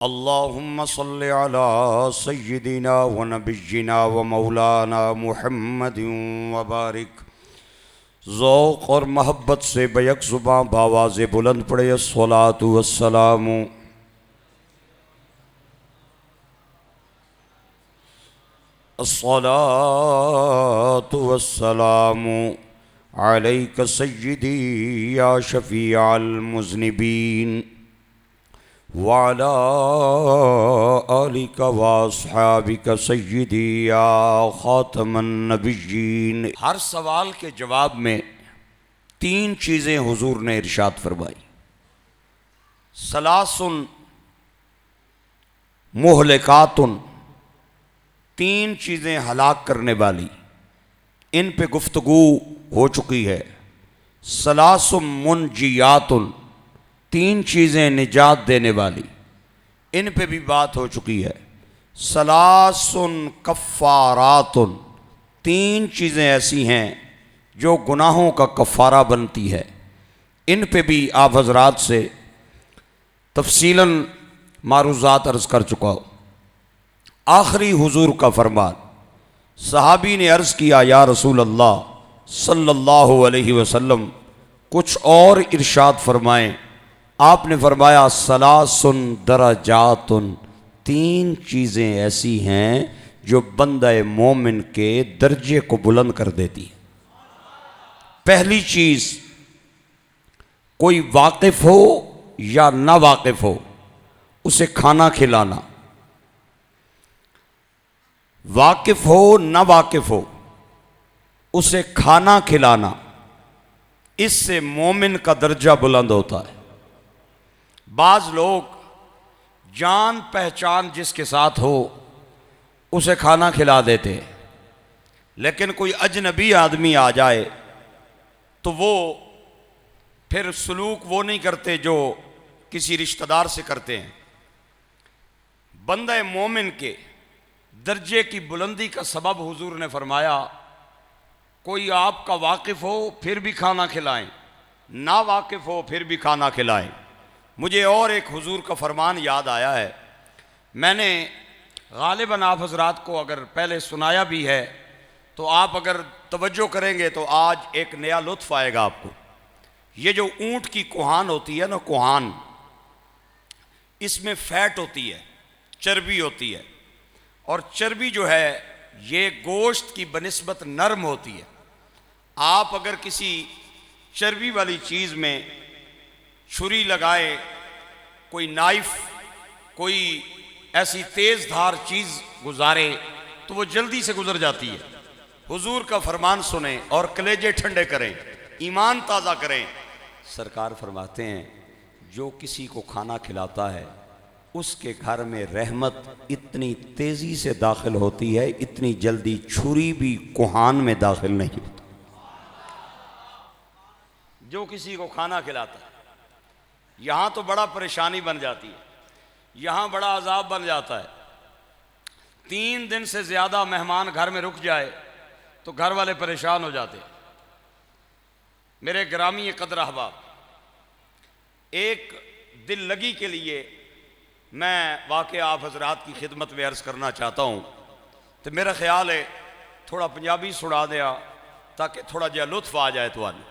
اللهم صل على سيدنا ونبينا ومولانا محمد وبارک۔ ذوق اور محبت سے بیک زباں بآواز بلند پڑھے الصلاۃ والسلام الصلاۃ والسلام علیک سیدی یا شفیع المذنبین وعلى آلك واصحابك سیدی یا خاتم النبیین۔ ہر سوال کے جواب میں تین چیزیں حضور نے ارشاد فرمائی۔ ثلاث مہلکات، تین چیزیں ہلاک کرنے والی، ان پہ گفتگو ہو چکی ہے۔ ثلاث منجیات، تین چیزیں نجات دینے والی، ان پہ بھی بات ہو چکی ہے۔ ثلاث کفارات، تین چیزیں ایسی ہیں جو گناہوں کا کفارہ بنتی ہے، ان پہ بھی آپ حضرات سے تفصیلاً معروضات عرض کر چکا ہوں۔ آخری حضور کا فرمان، صحابی نے عرض کیا یا رسول اللہ صلی اللہ علیہ وسلم کچھ اور ارشاد فرمائیں۔ آپ نے فرمایا ثلاث درجات، تین چیزیں ایسی ہیں جو بندہ مومن کے درجے کو بلند کر دیتی ہیں۔ پہلی چیز، کوئی واقف ہو یا نہ واقف ہو، اسے کھانا کھلانا۔ واقف ہو نہ واقف ہو، اسے کھانا کھلانا، اس سے مومن کا درجہ بلند ہوتا ہے۔ بعض لوگ جان پہچان جس کے ساتھ ہو اسے کھانا کھلا دیتے، لیکن کوئی اجنبی آدمی آ جائے تو وہ پھر سلوک وہ نہیں کرتے جو کسی رشتہ دار سے کرتے ہیں۔ بندہ مومن کے درجے کی بلندی کا سبب حضور نے فرمایا کوئی آپ کا واقف ہو پھر بھی کھانا کھلائیں، نا واقف ہو پھر بھی کھانا کھلائیں۔ مجھے اور ایک حضور کا فرمان یاد آیا ہے، میں نے غالباً آپ حضرات کو اگر پہلے سنایا بھی ہے تو آپ اگر توجہ کریں گے تو آج ایک نیا لطف آئے گا آپ کو۔ یہ جو اونٹ کی کوہان ہوتی ہے نا، کوہان، اس میں فیٹ ہوتی ہے، چربی ہوتی ہے، اور چربی جو ہے یہ گوشت کی بنسبت نرم ہوتی ہے۔ آپ اگر کسی چربی والی چیز میں چھری لگائے، کوئی نائف، کوئی ایسی تیز دھار چیز گزارے تو وہ جلدی سے گزر جاتی ہے۔ حضور کا فرمان سنیں اور کلیجے ٹھنڈے کریں، ایمان تازہ کریں۔ سرکار فرماتے ہیں جو کسی کو کھانا کھلاتا ہے اس کے گھر میں رحمت اتنی تیزی سے داخل ہوتی ہے، اتنی جلدی چھری بھی کوہان میں داخل نہیں ہوتی۔ جو کسی کو کھانا کھلاتا ہے، یہاں تو بڑا پریشانی بن جاتی ہے، یہاں بڑا عذاب بن جاتا ہے۔ 3 دن سے زیادہ مہمان گھر میں رک جائے تو گھر والے پریشان ہو جاتے ہیں۔ میرے گرامی قدر احباب، ایک دل لگی کے لیے میں واقعہ آپ حضرات کی خدمت میں عرض کرنا چاہتا ہوں، تو میرا خیال ہے تھوڑا پنجابی سنا دیا تاکہ تھوڑا جہا لطف آ جائے تو آنے۔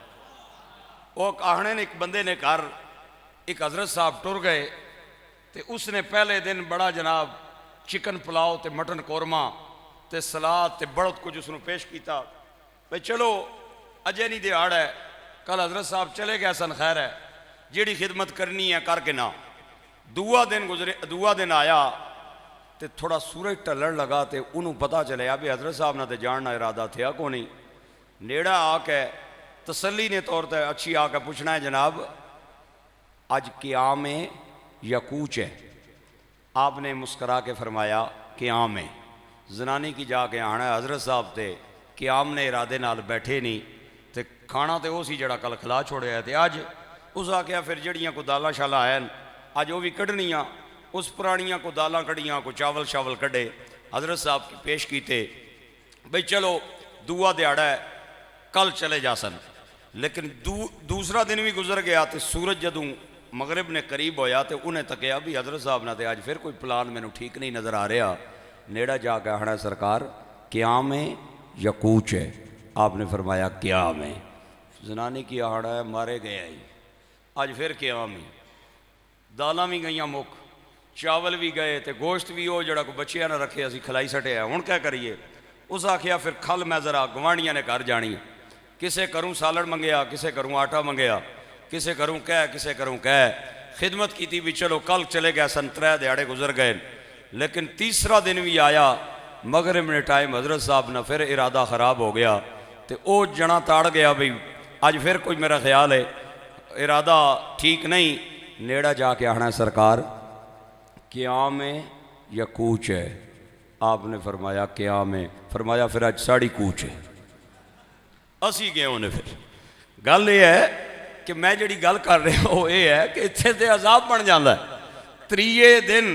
وہ کہنے نے ایک بندے نے کہا، ایک حضرت صاحب ٹر گئے تے اس نے پہلے دن بڑا جناب چکن پلاؤ تے مٹن قورمہ تے سلاد تے بڑت کچھ اس نے پیش کیتا۔ بھئی چلو اجے نہیں دیہڑ ہے، کل حضرت صاحب چلے گئے سن، خیر ہے جیڑی خدمت کرنی ہے کر کے نہ۔ دوسرا دن آیا تے تھوڑا سورج ٹلن لگا تے انہوں پتہ چلے ابھی حضرت صاحب نہ تے جاننا ارادہ تھیا کو نہیں۔ نیڑا آ کے تسلی نے طور تے اچھی آ کے پوچھنا ہے جناب آج قیام ہے یا کوچ ہے؟ آپ نے مسکرا کے فرمایا قیام ہے۔ زنانی کی جا کے آنا ہے حضرت صاحب تے قیام نے ارادے نال بیٹھے نہیں تے کھانا تے اسی جڑا کل کھلا چھوڑے ہے تے آج اس آکھیا پھر جڑیاں کو دالاں شالاں ہیں آج وہ بھی کڈنیاں، اس پرانیاں کو دالاں کڈیاں، کو چاول شاول کڈے حضرت صاحب کی پیش کیتے۔ بھئی چلو دعا دیہڑا ہے کل چلے جا سن، لیکن دوسرا دن بھی گزر گیا تو سورج جدوں مغرب نے قریب ہویا تو انہیں تکیا بھی حضرت صاحب نے آج پھر کوئی پلان میں ٹھیک نہیں نظر آ رہا، نیڑا جا کے آنا سرکار قیام ہے یا کوچ ہے؟ آپ نے فرمایا قیام ہے۔ زنانی کی آڑا ہے مارے گیا ہی، آج پھر قیام ہی، دالاں بھی گئیاں مک، چاول بھی گئے تے گوشت بھی ہو جڑا کو بچیاں نہ رکھے اسی کھلائی سٹے ہیں، ہن کیا کریے؟ اس آکھیا پھر کھل میں ذرا گوانڈیاں نے گھر جانی، کسے کروں سالڑ منگیا، کسے کروں آٹا منگیا، کسے کروں کسے کروں خدمت کی تھی بھی چلو کل چلے گئے، سن 3 دیہاڑے گزر گئے، لیکن تیسرا دن بھی آیا، مغرب نے ٹائم حضرت صاحب نہ پھر ارادہ خراب ہو گیا تے او جنا تاڑ گیا بھئی آج پھر کوئی میرا خیال ہے ارادہ ٹھیک نہیں، نیڑا جا کے آنا سرکار قیام ہے یا کوچ ہے؟ آپ نے فرمایا قیام ہے۔ فرمایا پھر آج ساڑی کوچ ہے۔ اسی گئے انہیں پھر گل یہ ہے کہ میں جڑی گل کر رہا ہوں وہ یہ ہے کہ اتھے تے عذاب بن جاندہ ہے۔ 3 دن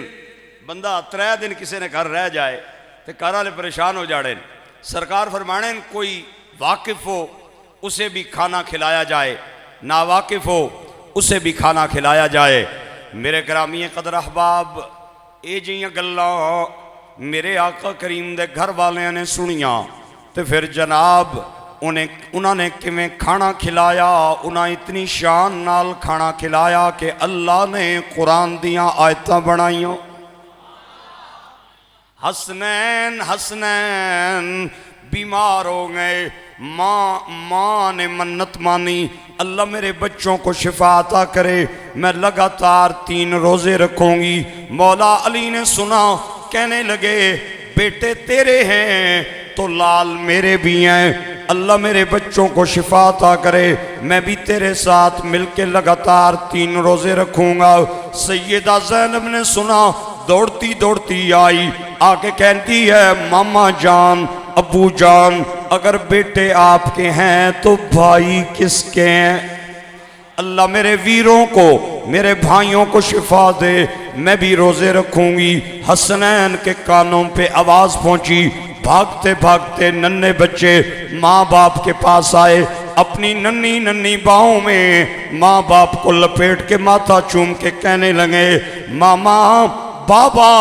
بندہ 3 دن کسی نے گھر رہ جائے تو گھر والے پریشان ہو جاڑے، سرکار فرمانے کوئی واقف ہو اسے بھی کھانا کھلایا جائے، نا واقف ہو اسے بھی کھانا کھلایا جائے۔ میرے گرامی قدر احباب اے جیاں گلاں میرے آقا کریم دے گھر والے نے سنیاں تو پھر جناب انہوں نے کیویں کھانا کھلایا، انہاں اتنی شان نال کھانا کھلایا کہ اللہ نے قرآن دیاں آیتاں بنائیوں۔ حسنین بیمار ہو گئے، ماں نے منت مانی اللہ میرے بچوں کو شفا عطا کرے، میں لگاتار 3 روزے رکھوں گی۔ مولا علی نے سنا، کہنے لگے بیٹے تیرے ہیں تو لال میرے بھی ہیں، اللہ میرے بچوں کو شفا عطا کرے، میں بھی تیرے ساتھ مل کے لگاتار 3 روزے رکھوں گا۔ سیدہ زینب نے سنا، دوڑتی دوڑتی آئی، آکے کہتی ہے ماما جان، ابو جان، اگر بیٹے آپ کے ہیں تو بھائی کس کے ہیں؟ اللہ میرے ویروں کو، میرے بھائیوں کو شفا دے، میں بھی روزے رکھوں گی۔ حسنین کے کانوں پہ آواز پہنچی، بھاگتے بھاگتے ننھے بچے ماں باپ کے پاس آئے، اپنی ننھی باہوں میں ماں باپ کو لپیٹ کے ماتھا چوم کے کہنے لگے ماما بابا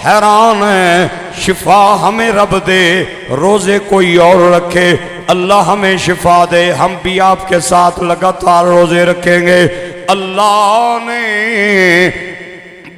حیران ہے، شفا ہمیں رب دے، روزے کوئی اور رکھے، اللہ ہمیں شفا دے، ہم بھی آپ کے ساتھ لگاتار روزے رکھیں گے۔ اللہ نے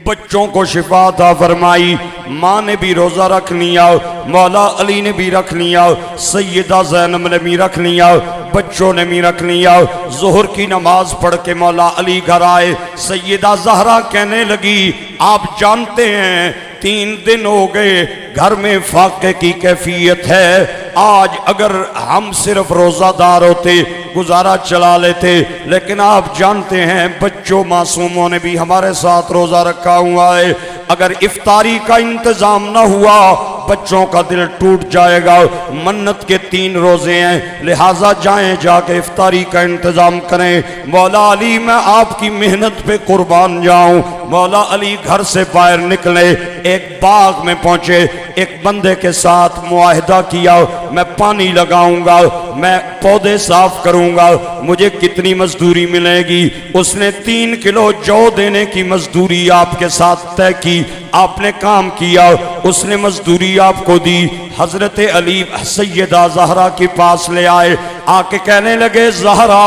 بچوں کو شفا عطا فرمائی، ماں نے بھی روزہ رکھ لیا، مولا علی نے بھی رکھ لیا، سیدہ زینب نے بھی رکھ لیا، بچوں نے بھی رکھ لیا۔ ظہر کی نماز پڑھ کے مولا علی گھر آئے، سیدہ زہرا کہنے لگی آپ جانتے ہیں 3 دن ہو گئے گھر میں فاقے کی کیفیت ہے، آج اگر ہم صرف روزہ دار ہوتے گزارا چلا لیتے، لیکن آپ جانتے ہیں بچوں معصوموں نے بھی ہمارے ساتھ روزہ رکھا ہوا ہے، اگر افطاری کا انتظام نہ ہوا بچوں کا دل ٹوٹ جائے گا، منت کے 3 روزے ہیں، لہٰذا جائیں جا کے افطاری کا انتظام کریں۔ مولا علی میں آپ کی محنت پہ قربان جاؤں۔ مولا علی گھر سے باہر نکلے، ایک باغ میں پہنچے، ایک بندے کے ساتھ معاہدہ کیا، میں پانی لگاؤں گا، میں پودے صاف کروں گا، مجھے کتنی مزدوری ملے گی؟ اس نے 3 کلو جو دینے کی مزدوری آپ کے ساتھ طے کی، آپ نے کام کیا، اس نے مزدوری آپ کو دی۔ حضرت علی سیدہ زہرا کے پاس لے آئے، آکے کہنے لگے زہرا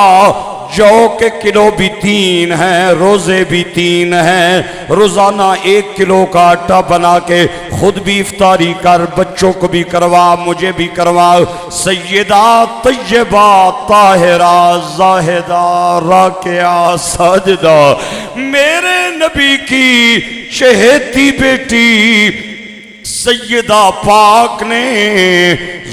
جو کے کلو بھی 3 ہیں، روزے بھی 3 ہیں، روزانہ 1 کلو کا آٹا بنا کے خود بھی افطاری کر، بچوں کو بھی کروا، مجھے بھی کروا۔ سیدہ طیبہ طاہرہ زاہدہ راکعہ ساجدہ میرے نبی کی چہیتی بیٹی سیدہ پاک نے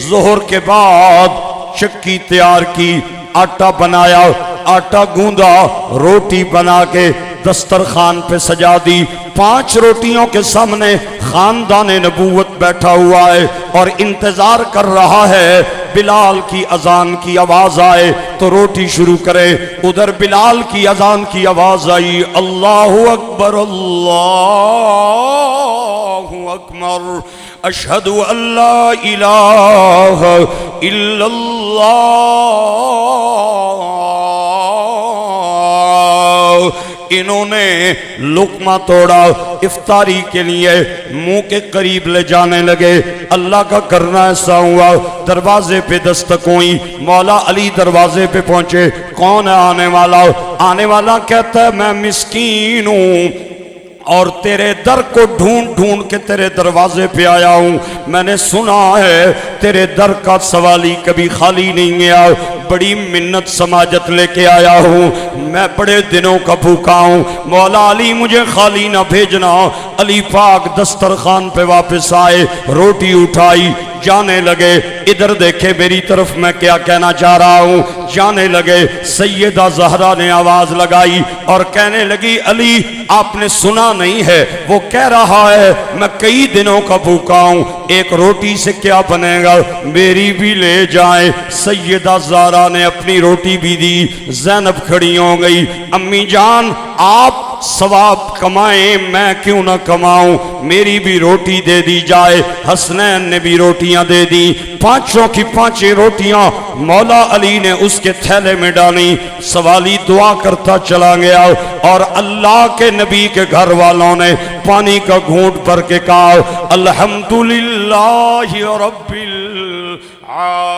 ظہر کے بعد چکی تیار کی، آٹا بنایا، آٹا گوندا، روٹی بنا کے دسترخوان پہ سجا دی۔ 5 روٹیوں کے سامنے خاندان نبوت بیٹھا ہوا ہے اور انتظار کر رہا ہے بلال کی اذان کی آواز آئے تو روٹی شروع کرے۔ ادھر بلال کی اذان کی آواز آئی، اللہ اکبر اللہ اکبر، اشہد ان لا الہ الا اللہ انہوں نے لقمہ توڑا، افطاری کے لیے منہ کے قریب لے جانے لگے۔ اللہ کا کرنا ایسا ہوا، دروازے پہ دستک ہوئی، مولا علی دروازے پہ پہنچے۔ کون ہے آنے والا؟ آنے والا کہتا ہے میں مسکین ہوں اور تیرے در کو ڈھونڈ ڈھونڈ کے تیرے دروازے پہ آیا ہوں، میں نے سنا ہے تیرے در کا سوالی کبھی خالی نہیں گیا، بڑی منت سماجت لے کے آیا ہوں، میں بڑے دنوں کا بھوکا ہوں، مولا علی مجھے خالی نہ بھیجنا۔ علی پاک دسترخوان پہ واپس آئے، روٹی اٹھائی، جانے لگے۔ ادھر دیکھے میری طرف میں کیا کہنا چاہ رہا ہوں، جانے لگے۔ سیدہ زہرا نے آواز لگائی اور کہنے لگی علی آپ نے سنا نہیں ہے، وہ کہہ رہا ہے میں کئی دنوں کا بھوکا ہوں، ایک روٹی سے کیا بنے گا، میری بھی لے جائیں۔ سیدہ زہرا نے اپنی روٹی بھی دی۔ زینب کھڑی ہو گئی، امی جان آپ ثواب کمائیں میں کیوں نہ کماؤں، میری بھی روٹی دے دی جائے۔ حسنین نے بھی روٹیاں دے دی، پانچوں کی پانچیں روٹیاں مولا علی نے اس کے تھیلے میں ڈالی۔ سوالی دعا کرتا چلا گیا اور اللہ کے نبی کے گھر والوں نے پانی کا گھونٹ بھر کے کہا الحمدللہ رب العالمین۔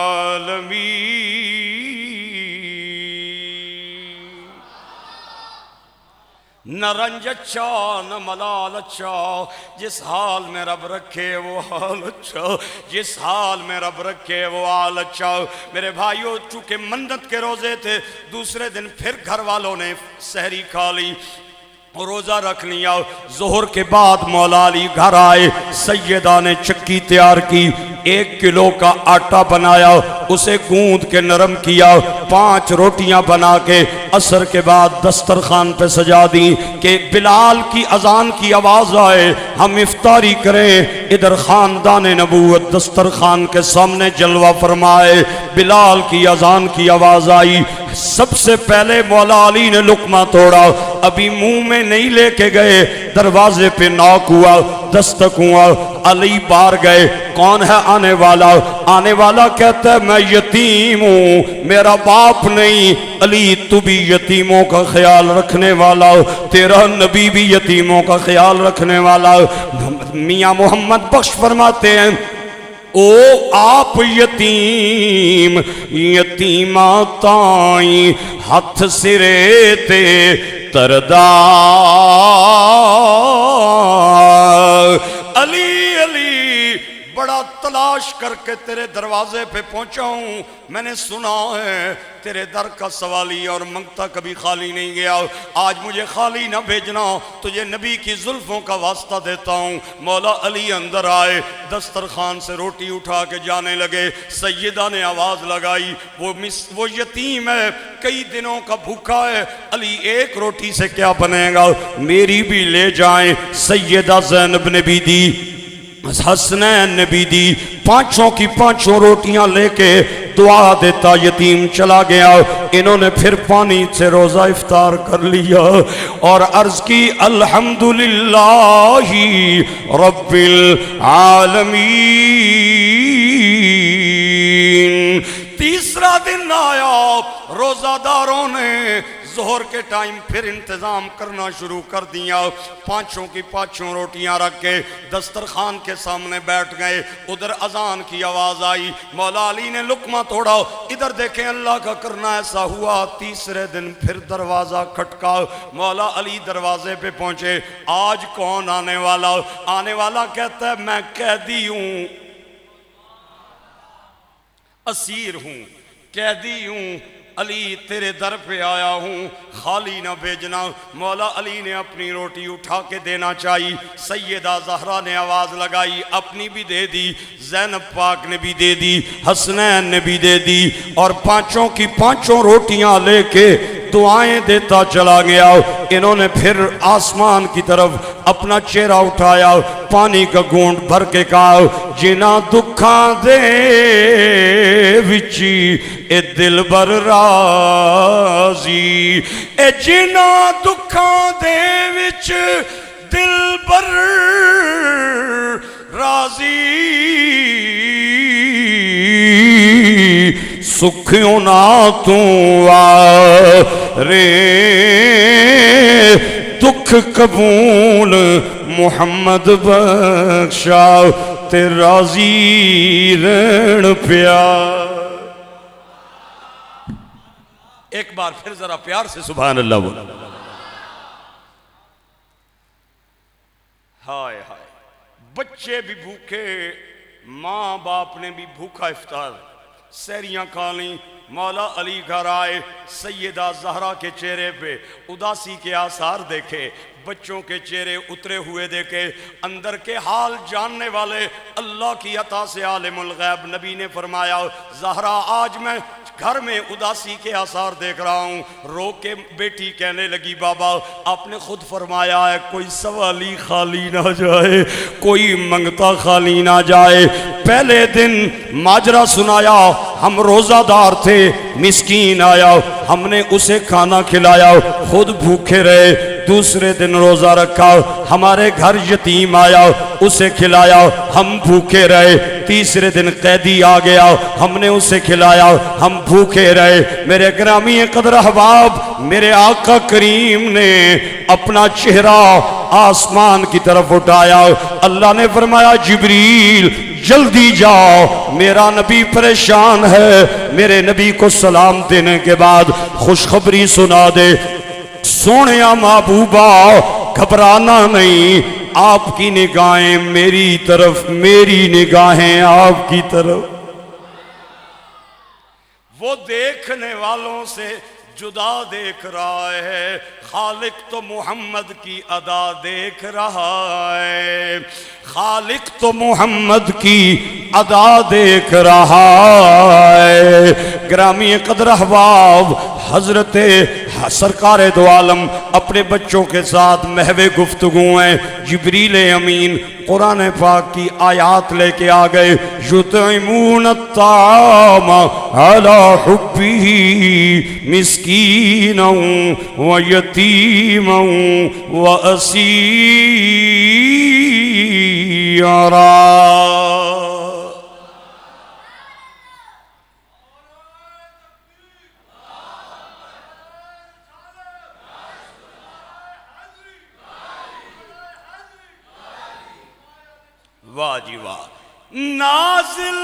نہ رنج اچھا نہ ملال اچھا، جس حال میں رب رکھے وہ حال اچھا، جس حال میں رب رکھے وہ حال اچھا۔ میرے بھائیوں چونکہ منت کے روزے تھے، دوسرے دن پھر گھر والوں نے سحری کھا لی، روزہ رکھ لیا۔ ظہر کے بعد مولا علی گھر آئے، سیدہ نے چکی تیار کی، 1 کلو کا آٹا بنایا، اسے گوندھ کے نرم کیا، 5 روٹیاں بنا کے عصر کے بعد دسترخوان پہ سجا دی کہ بلال کی اذان کی آواز آئے ہم افطاری کریں۔ ادھر خاندان نبوت دسترخوان کے سامنے جلوہ فرمائے، بلال کی اذان کی آواز آئی، سب سے پہلے مولا علی نے لقمہ توڑا، ابھی منہ میں نہیں لے کے گئے، دروازے پہ ناک ہوا، دستک ہوا، علی بار گئے، کون ہے آنے والا؟ آنے والا کہتا ہے میں یتیم ہوں، میرا باپ نہیں۔ علی تو بھی یتیموں کا خیال رکھنے والا، تیرا نبی بھی یتیموں کا خیال رکھنے والا۔ میاں محمد بخش فرماتے ہیں او آپ یتیم یتیمہ تائیں ہاتھ سرے تے تردا، علی علی بڑا تلاش کر کے تیرے دروازے پہ پہنچا ہوں، میں نے سنا ہے تیرے در کا سوالی اور منگتا کبھی خالی نہیں گیا، آج مجھے خالی نہ بھیجنا، تجھے نبی کی زلفوں کا واسطہ دیتا ہوں۔ مولا علی اندر آئے، دسترخوان سے روٹی اٹھا کے جانے لگے۔ سیدہ نے آواز لگائی وہ یتیم ہے، کئی دنوں کا بھوکا ہے، علی 1 روٹی سے کیا بنے گا، میری بھی لے جائیں۔ سیدہ زینب نے بھی دی، حسنین نے بھی دی، 5 کی 5 روٹیاں لے کے دعا دیتا یتیم چلا گیا۔ انہوں نے پھر پانی سے روزہ افطار کر لیا اور عرض کی الحمدللہ رب العالمین۔ تیسرا دن آیا، روزہ داروں نے ظہر کے ٹائم پھر انتظام کرنا شروع کر دیا، 5 کی 5 روٹیاں رکھ کے دسترخوان کے سامنے بیٹھ گئے۔ ادھر اذان کی آواز آئی، مولا علی نے لقمہ توڑا، ادھر دیکھیں اللہ کا کرنا ایسا ہوا، تیسرے دن پھر دروازہ کھٹکا، مولا علی دروازے پہ پہنچے، آج کون آنے والا؟ آنے والا کہتا ہے میں قیدی ہوں، اسیر ہوں، قیدی ہوں، علی تیرے در پہ آیا ہوں، خالی نہ بھیجنا۔ مولا علی نے اپنی روٹی اٹھا کے دینا چاہی، سیدہ زہرا نے آواز لگائی، اپنی بھی دے دی، زینب پاک نے بھی دے دی، حسنین نے بھی دے دی، اور 5 کی 5 روٹیاں لے کے دعائیں دیتا چلا گیا۔ انہوں نے پھر آسمان کی طرف اپنا چہرہ اٹھایا، پانی کا گھونٹ بھر کے کہا جنا دکھاں دے وچی اے دل بر راضی، اے جنا دکھاں دے وچ دل بر راضی، سکھیوں نہ تو آ رے قبول محمد بخشا تے راضی رہن پیا۔ ایک بار پھر ذرا پیار سے سبحان اللہ بولا۔ ہائے ہائے، بچے بھی بھوکے، ماں باپ نے بھی بھوکا افطار، سحریاں کھا لیں۔ مولا علی گھر آئے، سیدہ زہرا کے چہرے پہ اداسی کے آثار دیکھے، بچوں کے چہرے اترے ہوئے دیکھے، اندر کے حال جاننے والے اللہ کی عطا سے عالم الغیب نبی نے فرمایا زہرا آج میں گھر میں اداسی کے آثار دیکھ رہا ہوں۔ رو کے بیٹی کہنے لگی بابا آپ نے خود فرمایا ہے کوئی سوالی خالی نہ جائے، کوئی منگتا خالی نہ جائے۔ پہلے دن ماجرا سنایا، ہم روزہ دار تھے، مسکین آیا، ہم نے اسے کھانا کھلایا، خود بھوکے رہے۔ دوسرے دن روزہ رکھا، ہمارے گھر یتیم آیا، اسے کھلایا، ہم بھوکے رہے۔ تیسرے دن قیدی آ گیا، ہم نے اسے کھلایا، ہم بھوکے رہے۔ میرے گرامی قدر احباب، میرے آقا کریم نے اپنا چہرہ آسمان کی طرف اٹھایا، اللہ نے فرمایا جبریل جلدی جاؤ، میرا نبی پریشان ہے، میرے نبی کو سلام دینے کے بعد خوشخبری سنا دے۔ سونیا محبوبہ گھبرانا نہیں، آپ کی نگاہیں میری طرف، میری نگاہیں آپ کی طرف۔ وہ دیکھنے والوں سے جدا دیکھ رہا ہے، خالق تو محمد کی ادا دیکھ رہا ہے، خالق تو محمد کی ادا دیکھ رہا ہے۔ گرامی قدر احباب، حضرت سرکار دو عالم اپنے بچوں کے ساتھ محو گفتگو ہیں، جبریل امین قرآن پاک کی آیات لے کے آ گئے، یطعمون الطعام علی حبہ مسکینا و یتیما و اسیرا۔ واہ جی واہ، نازل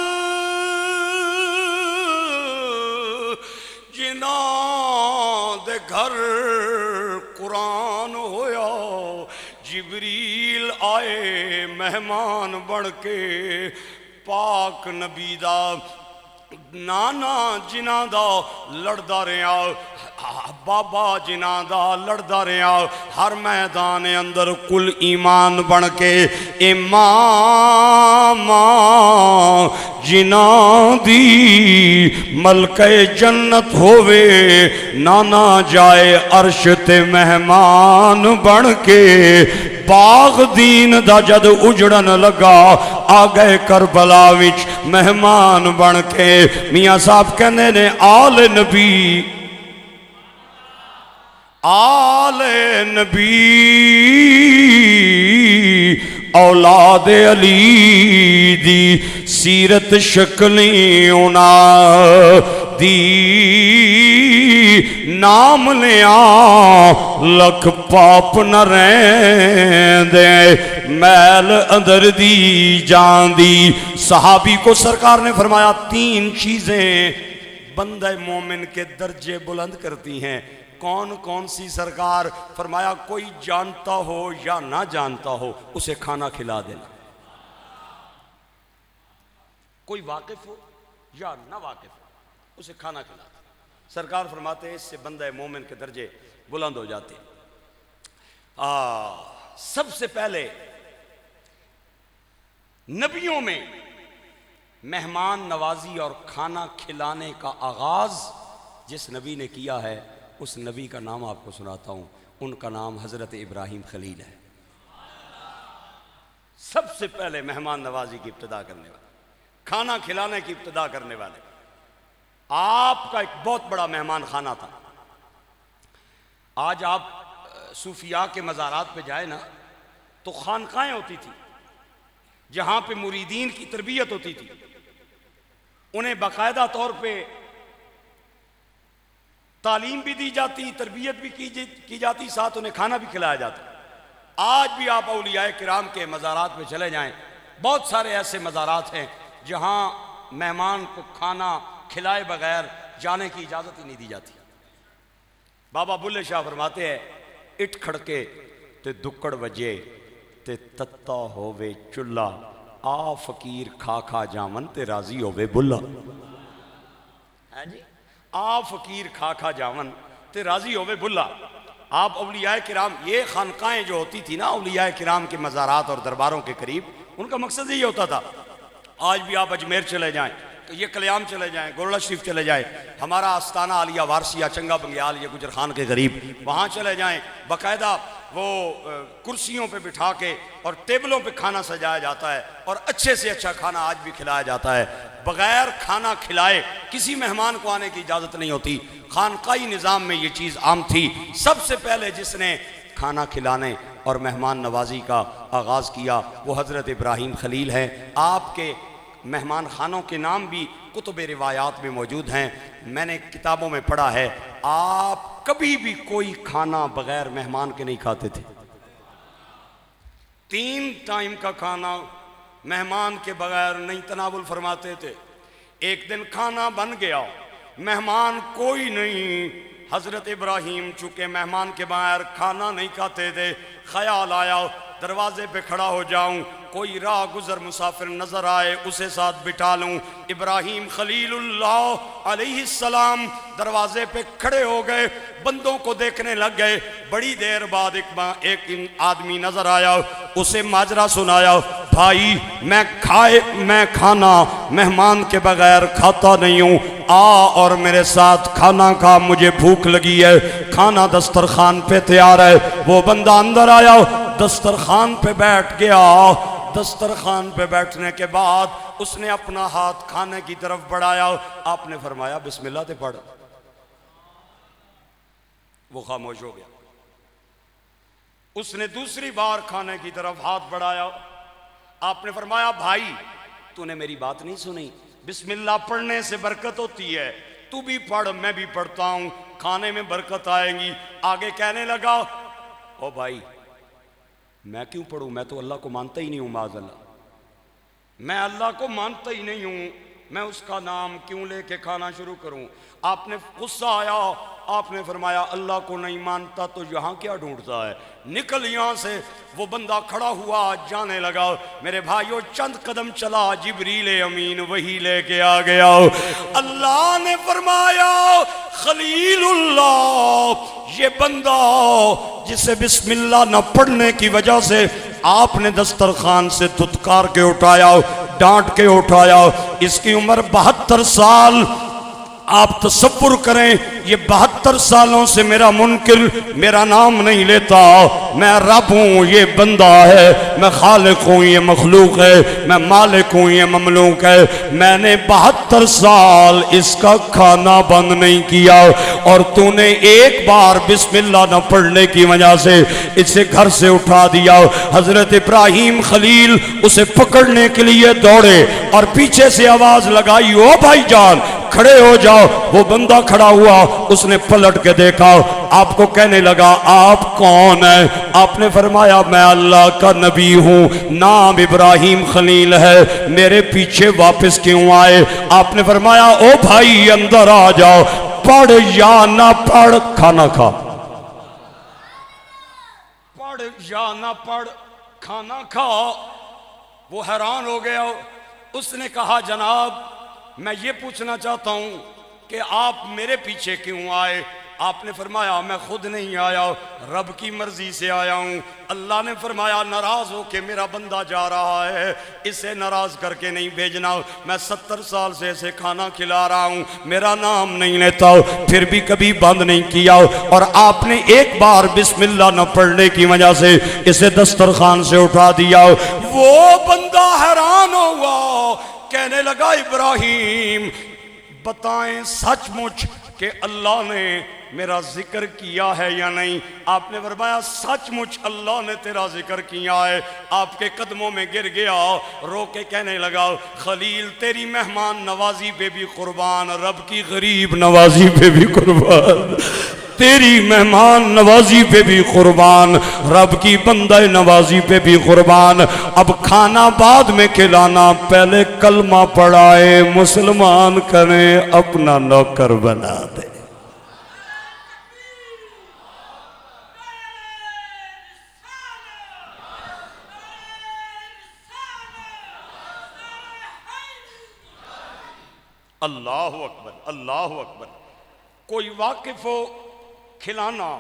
جناں دے گھر قرآن ہویا، جبریل آئے مہمان بڑھ کے، پاک نبی دا نانا جناں دا لڑدا رہا، بابا جناں دا لڑدا رہا، ہر میدان اندر کل ایمان بن کے امام جناں دی ملکہ جنت ہووے، نانا جائے عرش تے مہمان بن کے، باغ دین دا جد اجڑن لگا آ گئے کربلا وچ مہمان بن کے۔ میاں صاحب کہنے نے آل نبی، آل نبی اولاد علی دی سیرت شکلیں اونا دی نام لیا لکھ پاپ نہ رہن دے، میل اندر دی جان دی۔ صحابی کو سرکار نے فرمایا تین چیزیں بندہ مومن کے درجے بلند کرتی ہیں۔ کون کون سی سرکار؟ فرمایا کوئی جانتا ہو یا نہ جانتا ہو اسے کھانا کھلا دینا، کوئی واقف ہو یا نہ واقف ہو اسے کھانا کھلا دینا۔ سرکار فرماتے ہیں اس سے بندہ مومن کے درجے بلند ہو جاتے ہیں۔ سب سے پہلے نبیوں میں مہمان نوازی اور کھانا کھلانے کا آغاز جس نبی نے کیا ہے، اس نبی کا نام آپ کو سناتا ہوں، ان کا نام حضرت ابراہیم خلیل ہے۔ سب سے پہلے مہمان نوازی کی ابتدا کرنے والے، کھانا کھلانے کی ابتدا کرنے والے۔ آپ کا ایک بہت بڑا مہمان خانہ تھا۔ آج آپ صوفیاء کے مزارات پہ جائیں نا تو خانقاہیں ہوتی تھی جہاں پہ مریدین کی تربیت ہوتی تھی، انہیں باقاعدہ طور پہ تعلیم بھی دی جاتی، تربیت بھی کی جاتی، ساتھ انہیں کھانا بھی کھلایا جاتا۔ آج بھی آپ اولیاء کرام کے مزارات میں چلے جائیں، بہت سارے ایسے مزارات ہیں جہاں مہمان کو کھانا کھلائے بغیر جانے کی اجازت ہی نہیں دی جاتی۔ بابا بلے شاہ فرماتے ہیں اٹھ کھڑکے تے دکڑ وجے تے تتا ہووے چلا، آ فقیر کھا کھا جامن تے راضی ہووے بلا۔ ہے جی، آ فقیر کھا کھا جامن تے راضی ہووے بلا۔ آپ اولیاء کرام، یہ خانقاہیں جو ہوتی تھی نا اولیاء کرام کے مزارات اور درباروں کے قریب، ان کا مقصد یہی ہوتا تھا۔ آج بھی آپ اجمیر چلے جائیں، یہ کلیام چلے جائیں، گولڑا شریف چلے جائیں، ہمارا آستانہ عالیہ وارثیہ چنگا بنگیال یہ گجر خان کے قریب، وہاں چلے جائیں، باقاعدہ وہ کرسیوں پہ بٹھا کے اور ٹیبلوں پہ کھانا سجایا جاتا ہے اور اچھے سے اچھا کھانا آج بھی کھلایا جاتا ہے۔ بغیر کھانا کھلائے کسی مہمان کو آنے کی اجازت نہیں ہوتی۔ خانقاہی نظام میں یہ چیز عام تھی۔ سب سے پہلے جس نے کھانا کھلانے اور مہمان نوازی کا آغاز کیا وہ حضرت ابراہیم خلیل ہیں۔ آپ کے مہمان خانوں کے نام بھی کتب روایات میں موجود ہیں، میں نے کتابوں میں پڑھا ہے۔ آپ کبھی بھی کوئی کھانا بغیر مہمان کے نہیں کھاتے تھے۔ 3 ٹائم کا کھانا مہمان کے بغیر نہیں تناول فرماتے تھے۔ ایک دن کھانا بن گیا، مہمان کوئی نہیں، حضرت ابراہیم چونکہ مہمان کے بغیر کھانا نہیں کھاتے تھے، خیال آیا دروازے پہ کھڑا ہو جاؤں، کوئی راہ گزر مسافر نظر آئے اسے ساتھ بٹھا لوں۔ ابراہیم خلیل اللہ علیہ السلام دروازے پہ کھڑے ہو گئے، بندوں کو دیکھنے لگ گئے۔ بڑی دیر بعد ایک آدمی نظر آیا، اسے ماجرا سنایا، بھائی میں کھانا مہمان کے بغیر کھاتا نہیں ہوں، آ اور میرے ساتھ کھانا کھا، مجھے بھوک لگی ہے۔ کھانا دسترخوان پہ تیار ہے۔ وہ بندہ اندر آیا، دسترخوان پہ بیٹھ گیا۔ دسترخوان پہ بیٹھنے کے بعد اس نے اپنا ہاتھ کھانے کی طرف بڑھایا، آپ نے فرمایا بسم اللہ تے پڑھ۔ وہ خاموش ہو گیا۔ اس نے دوسری بار کھانے کی طرف ہاتھ بڑھایا، آپ نے فرمایا بھائی تو نے میری بات نہیں سنی، بسم اللہ پڑھنے سے برکت ہوتی ہے، تو بھی پڑھ میں بھی پڑھتا ہوں، کھانے میں برکت آئے گی۔ آگے کہنے لگا او بھائی میں کیوں پڑھوں، میں تو اللہ کو مانتا ہی نہیں ہوں، معاذ اللہ، میں اللہ کو مانتا ہی نہیں ہوں، میں اس کا نام کیوں لے کے کھانا شروع کروں۔ آپ نے غصہ آیا، آپ نے فرمایا اللہ کو نہیں مانتا تو یہاں کیا ڈھونڈتا ہے، نکل یہاں سے۔ وہ بندہ کھڑا ہوا جانے لگا۔ میرے بھائیو چند قدم چلا، جبریل امین وہی لے کے آ گیا۔ اللہ نے فرمایا خلیل اللہ، یہ بندہ جسے بسم اللہ نہ پڑھنے کی وجہ سے آپ نے دسترخوان سے دھتکار کے اٹھایا، ڈانٹ کے اٹھایا، اس کی عمر 72 سال۔ آپ تصور کریں یہ 72 سالوں سے میرا منکر میرا نام نہیں لیتا، میں رب ہوں یہ بندہ ہے، میں خالق ہوں یہ مخلوق ہے، میں مالک ہوں یہ مملوک ہے۔ میں نے 72 سال اس کا کھانا بند نہیں کیا، اور تو نے ایک بار بسم اللہ نہ پڑھنے کی وجہ سے اسے گھر سے اٹھا دیا۔ حضرت ابراہیم خلیل اسے پکڑنے کے لیے دوڑے اور پیچھے سے آواز لگائی او بھائی جان کھڑے ہو جاؤ۔ وہ بندہ کھڑا ہوا، اس نے پلٹ کے دیکھا، آپ کو کہنے لگا آپ کون ہیں؟ آپ نے فرمایا میں اللہ کا نبی ہوں، نام ابراہیم خلیل ہے، میرے پیچھے واپس کیوں آئے؟ آپ نے فرمایا او بھائی اندر آ جاؤ، پڑھ یا نہ پڑھ کھانا کھا، پڑھ یا نہ پڑھ کھانا کھا۔ وہ حیران ہو گیا، اس نے کہا جناب میں یہ پوچھنا چاہتا ہوں کہ آپ میرے پیچھے کیوں آئے؟ آپ نے فرمایا میں خود نہیں آیا، رب کی مرضی سے آیا ہوں۔ اللہ نے فرمایا ناراض ہو کہ میرا بندہ جا رہا ہے، اسے ناراض کر کے نہیں بھیجنا، میں 70 سال سے اسے کھانا کھلا رہا ہوں، میرا نام نہیں لیتا، پھر بھی کبھی بند نہیں کیا، اور آپ نے ایک بار بسم اللہ نہ پڑھنے کی وجہ سے اسے دسترخوان سے اٹھا دیا۔ وہ بندہ حیران ہوا، کہنے لگا ابراہیم بتائیں سچ مچ کہ اللہ نے میرا ذکر کیا ہے یا نہیں؟ آپ نے فرمایا سچ مچ اللہ نے تیرا ذکر کیا ہے۔ آپ کے قدموں میں گر گیا، رو کے کہنے لگا خلیل تیری مہمان نوازی پہ بھی قربان، رب کی غریب نوازی پہ بھی قربان۔ تیری مہمان نوازی پہ بھی قربان، رب کی بندہ نوازی پہ بھی قربان۔ اب کھانا بعد میں کھلانا، پہلے کلمہ پڑھائے، مسلمان کریں، اپنا نوکر بنا دے۔ اللہ اکبر، اللہ اکبر۔ کوئی واقف ہو کھلانا،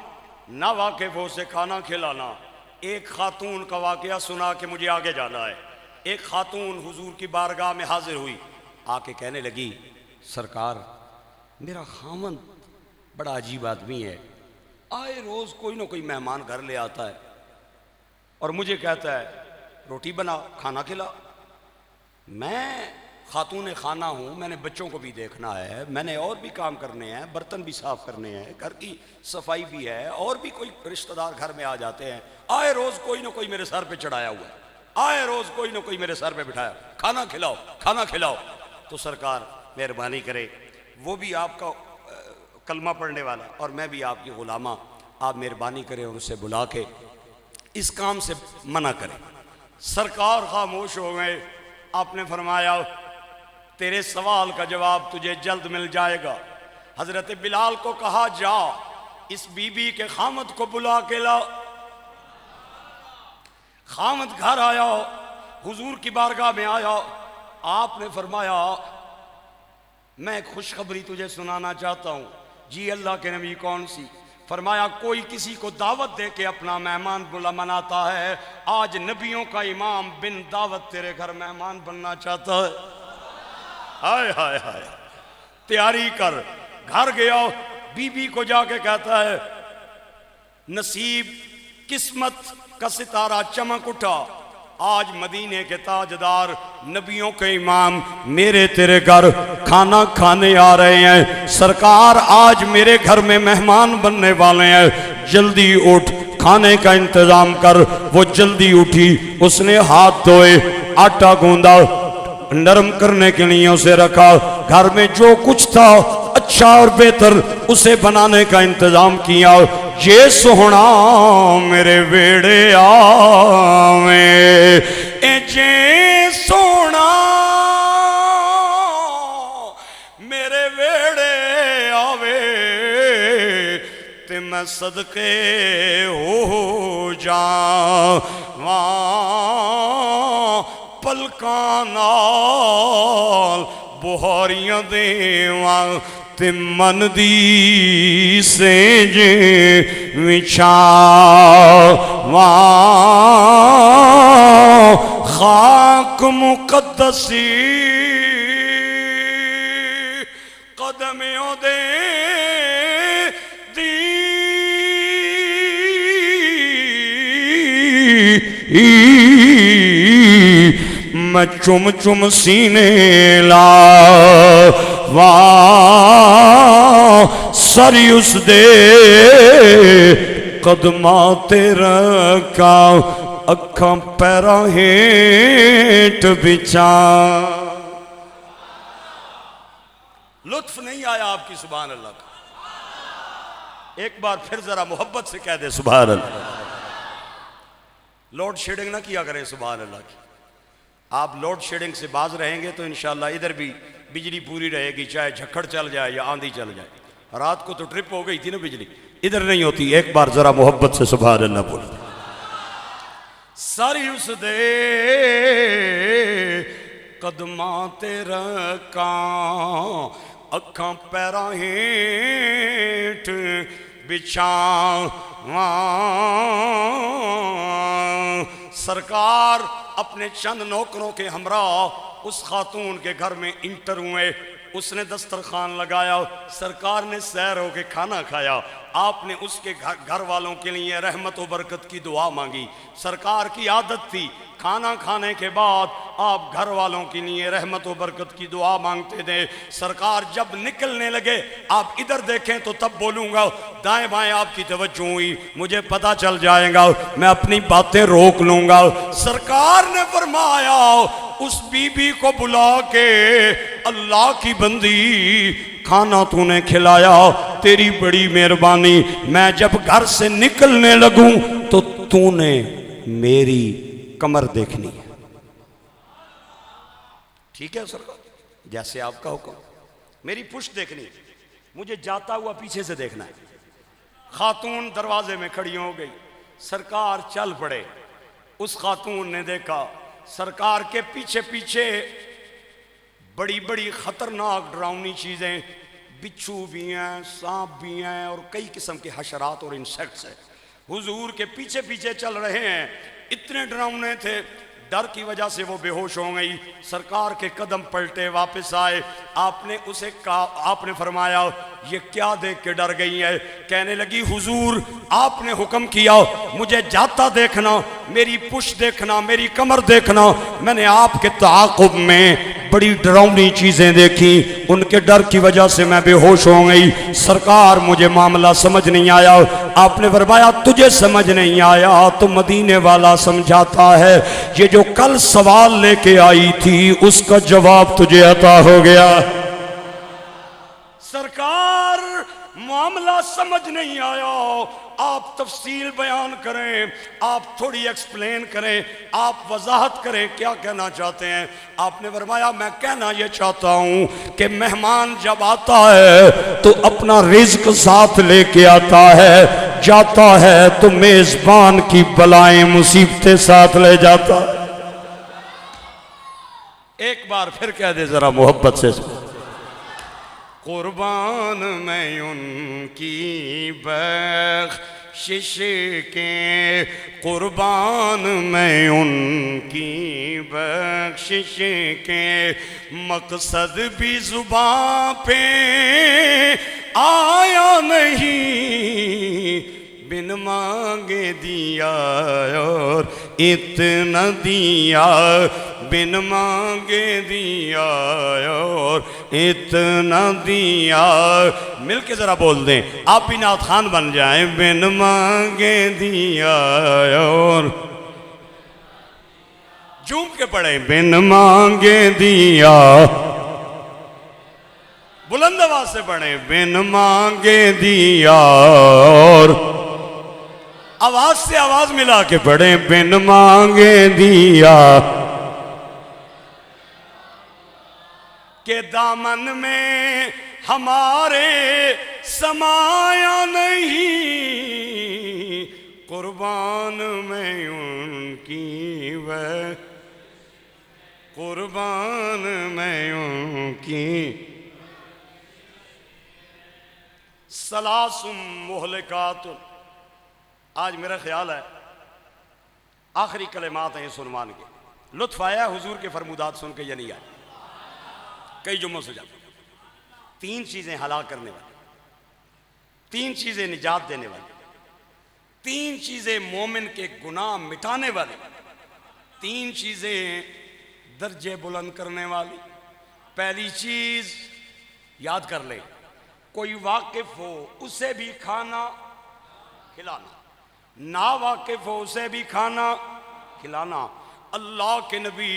نہ واقف ہو سے کھانا کھلانا۔ ایک خاتون کا واقعہ سنا کہ مجھے آگے جانا ہے۔ ایک خاتون حضور کی بارگاہ میں حاضر ہوئی، آ کے کہنے لگی سرکار میرا خامند بڑا عجیب آدمی ہے، آئے روز کوئی نہ کوئی مہمان گھر لے آتا ہے اور مجھے کہتا ہے روٹی بنا، کھانا کھلا۔ میں خاتون خانہ ہوں، میں نے بچوں کو بھی دیکھنا ہے، میں نے اور بھی کام کرنے ہیں، برتن بھی صاف کرنے ہیں، گھر کی صفائی بھی ہے، اور بھی کوئی رشتہ دار گھر میں آ جاتے ہیں، آئے روز کوئی نہ کوئی میرے سر پہ چڑھایا ہوا ہے، آئے روز کوئی نہ کوئی میرے سر پہ بٹھایا، کھانا کھلاؤ، کھانا کھلاؤ۔ تو سرکار مہربانی کرے، وہ بھی آپ کا کلمہ پڑھنے والا اور میں بھی آپ کی غلامہ، آپ مہربانی کریں اور اسے بلا کے اس کام سے منع کریں۔ سرکار خاموش ہو گئے۔ آپ نے فرمایا تیرے سوال کا جواب تجھے جلد مل جائے گا۔ حضرت بلال کو کہا جا اس بی بی کے خامد کو بلا کے لا۔ خامد گھر آیا، حضور کی بارگاہ میں آیا۔ آپ نے فرمایا میں ایک خوشخبری تجھے سنانا چاہتا ہوں۔ جی اللہ کے نبی کون سی؟ فرمایا کوئی کسی کو دعوت دے کے اپنا مہمان بلا مناتا ہے، آج نبیوں کا امام بن دعوت تیرے گھر مہمان بننا چاہتا ہے۔ ہائے ہائے ہائے، تیاری کر۔ گھر گیا، بی بی کو جا کے کہتا ہے نصیب قسمت کا ستارہ چمک اٹھا، آج مدینے کے تاجدار نبیوں کے امام میرے تیرے گھر کھانا کھانے آ رہے ہیں۔ سرکار آج میرے گھر میں مہمان بننے والے ہیں، جلدی اٹھ کھانے کا انتظام کر۔ وہ جلدی اٹھی، اس نے ہاتھ دھوئے، آٹا گوندا، نرم کرنے کے لیے اسے رکھا، گھر میں جو کچھ تھا اچھا اور بہتر اسے بنانے کا انتظام کیا۔ یہ سونا میرے ویڑے آوے، اے جے سونا میرے ویڑے آوے، تے میں صدقے ہو جاواں پلکاں نال بہاریاں دیواں، تے من دی سینجے وچھاواں، خاک مقدسی قدمیوں دے دی میں چم چم سینے لا سری اس دے قدمات رکھا، اکھاں پیراں ہیٹ بچا۔ لطف نہیں آیا آپ کی سبحان اللہ کا؟ ایک بار پھر ذرا محبت سے کہہ دے سبحان اللہ۔ لوڈ شیڈنگ نہ کیا کریں سبحان اللہ کی۔ آپ لوڈ شیڈنگ سے باز رہیں گے تو انشاءاللہ ادھر بھی بجلی پوری رہے گی، چاہے جھکڑ چل جائے یا آندھی چل جائے۔ رات کو تو ٹرپ ہو گئی تھی نا بجلی، ادھر نہیں ہوتی۔ ایک بار ذرا محبت سے سبحان اللہ بول۔ ساری اس دے قدماں تے رکھاں، اکھاں پیراں ہیٹھ بچھاواں۔ سرکار اپنے چند نوکروں کے ہمراہ اس خاتون کے گھر میں انٹر ہوئے۔ اس نے دسترخوان لگایا، سرکار نے سیر ہو کے کھانا کھایا۔ آپ نے اس کے گھر والوں کے لیے رحمت و برکت کی دعا مانگی۔ سرکار کی عادت تھی کھانا کھانے کے بعد آپ گھر والوں کے لیے رحمت و برکت کی دعا مانگتے تھے۔ سرکار جب نکلنے لگے، آپ ادھر دیکھیں تو تب بولوں گا، دائیں بائیں آپ کی توجہ ہوئی، مجھے پتہ چل جائے گا، میں اپنی باتیں روک لوں گا۔ سرکار نے فرمایا اس بی بی کو بلا کے اللہ کی بندی کھانا تو نے کھلایا، تیری بڑی مہربانی، میں جب گھر سے نکلنے لگوں تو نے میری کمر دیکھنی ہے۔ ٹھیک ہے سرکار، جیسے آپ کا حکم، میری پشت دیکھنی ہے، مجھے جاتا ہوا پیچھے سے دیکھنا ہے۔ خاتون دروازے میں کھڑی ہو گئی، سرکار چل پڑے۔ اس خاتون نے دیکھا سرکار کے پیچھے پیچھے بڑی بڑی خطرناک ڈراؤنی چیزیں، بچھو بھی ہیں، سانپ بھی ہیں، اور کئی قسم کے حشرات اور انسیکٹس ہیں، حضور کے پیچھے پیچھے چل رہے ہیں۔ اتنے ڈراؤنے تھے، ڈر کی وجہ سے وہ بے ہوش ہو گئی۔ سرکار کے قدم پلٹے، واپس آئے، آپ نے اسے کہا، آپ نے فرمایا یہ کیا دیکھ کے ڈر گئی ہے؟ کہنے لگی حضور آپ نے حکم کیا مجھے جاتا دیکھنا، میری پشت دیکھنا، میری کمر دیکھنا، میں نے آپ کے تعاقب میں بڑی ڈراؤنی چیزیں دیکھی، ان کے ڈر کی وجہ سے میں بے ہوش ہو گئی۔ سرکار مجھے معاملہ سمجھ نہیں آیا۔ آپ نے فرمایا تجھے سمجھ نہیں آیا تو مدینے والا سمجھاتا ہے، یہ جو کل سوال لے کے آئی تھی اس کا جواب تجھے عطا ہو گیا۔ سرکار معاملہ سمجھ نہیں آیا، آپ تفصیل بیان کریں، آپ تھوڑی ایکسپلین کریں، آپ وضاحت کریں، کیا کہنا چاہتے ہیں؟ آپ نے فرمایا میں کہنا یہ چاہتا ہوں کہ مہمان جب آتا ہے تو اپنا رزق ساتھ لے کے آتا ہے، جاتا ہے تو میزبان کی بلائیں مصیبتیں ساتھ لے جاتا ہے۔ ایک بار پھر کہہ دے ذرا محبت سے، قربان میں ان کی بخشش کے، قربان میں ان کی بخشش کے، مقصد بھی زباں پہ آیا نہیں، بن مانگے دیا اور اتنا دیا، بن مانگے دیا اور اتنا دیا۔ مل کے ذرا بول دیں، آپ بھی نعت خان بن جائیں، بن مانگے دیا اور جھوم کے پڑھیں، بن مانگے دیا، بلند آواز سے پڑھیں، بن مانگے دیا، اور آواز سے آواز ملا کے پڑھیں، بن مانگے دیا، کہ دامن میں ہمارے سمایا نہیں، قربان میں ان کی قربان میں ان کی۔ ثلاث مہلکات، آج میرا خیال ہے آخری کلمات ہیں سلمان کے۔ لطف آیا حضور کے فرمودات سن کے یا نہیں آیا؟ کئی جمعوں سے جاتا، تین چیزیں ہلاک کرنے والی، تین چیزیں نجات دینے والی، تین چیزیں مومن کے گناہ مٹانے والی، تین چیزیں درجے بلند کرنے والی۔ پہلی چیز یاد کر لیں، کوئی واقف ہو اسے بھی کھانا کھلانا، نا واقف ہو اسے بھی کھانا کھلانا۔ اللہ کے نبی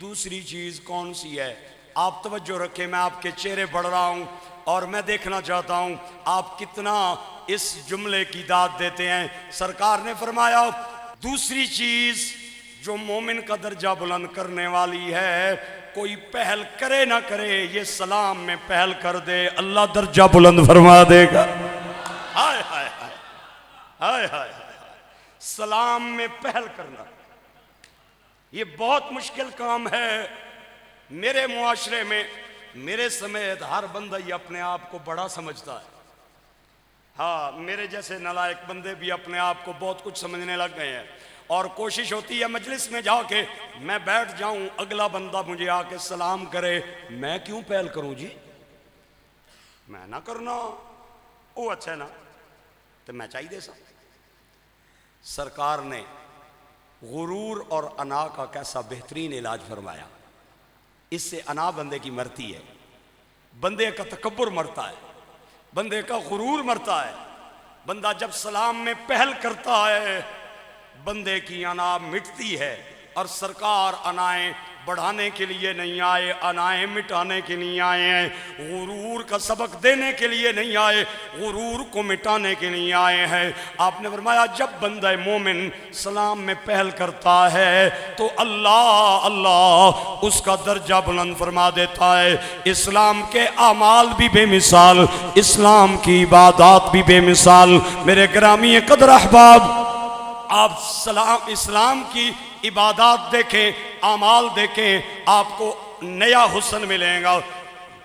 دوسری چیز کون سی ہے؟ آپ توجہ رکھیں، میں آپ کے چہرے پڑھ رہا ہوں اور میں دیکھنا چاہتا ہوں آپ کتنا اس جملے کی داد دیتے ہیں۔ سرکار نے فرمایا دوسری چیز جو مومن کا درجہ بلند کرنے والی ہے، کوئی پہل کرے نہ کرے، یہ سلام میں پہل کر دے، اللہ درجہ بلند فرما دے گا۔ ہائے ہائے ہائے ہائے ہائے ہائے، سلام میں پہل کرنا یہ بہت مشکل کام ہے۔ میرے معاشرے میں میرے سمیت ہر بندہ یہ اپنے آپ کو بڑا سمجھتا ہے۔ ہاں، میرے جیسے نالائق بندے بھی اپنے آپ کو بہت کچھ سمجھنے لگ گئے ہیں، اور کوشش ہوتی ہے مجلس میں جا کے میں بیٹھ جاؤں، اگلا بندہ مجھے آ کے سلام کرے، میں کیوں پہل کروں جی؟ میں نہ کرنا وہ اچھا ہے نا، تو میں چاہیے سا۔ سرکار نے غرور اور انا کا کیسا بہترین علاج فرمایا۔ اس سے انا بندے کی مرتی ہے، بندے کا تکبر مرتا ہے، بندے کا غرور مرتا ہے۔ بندہ جب سلام میں پہل کرتا ہے بندے کی انا مٹتی ہے، اور سرکار انائیں بڑھانے کے لیے نہیں آئے، انائیں مٹانے کے لیے آئے ہیں، غرور کا سبق دینے کے لیے نہیں آئے، غرور کو مٹانے کے لیے آئے ہیں۔ آپ نے فرمایا جب بندہ مومن سلام میں پہل کرتا ہے تو اللہ اس کا درجہ بلند فرما دیتا ہے۔ اسلام کے اعمال بھی بے مثال، اسلام کی عبادات بھی بے مثال۔ میرے گرامی قدر احباب، آپ اسلام کی عبادات دیکھیں، اعمال دیکھیں، آپ کو نیا حسن ملے گا،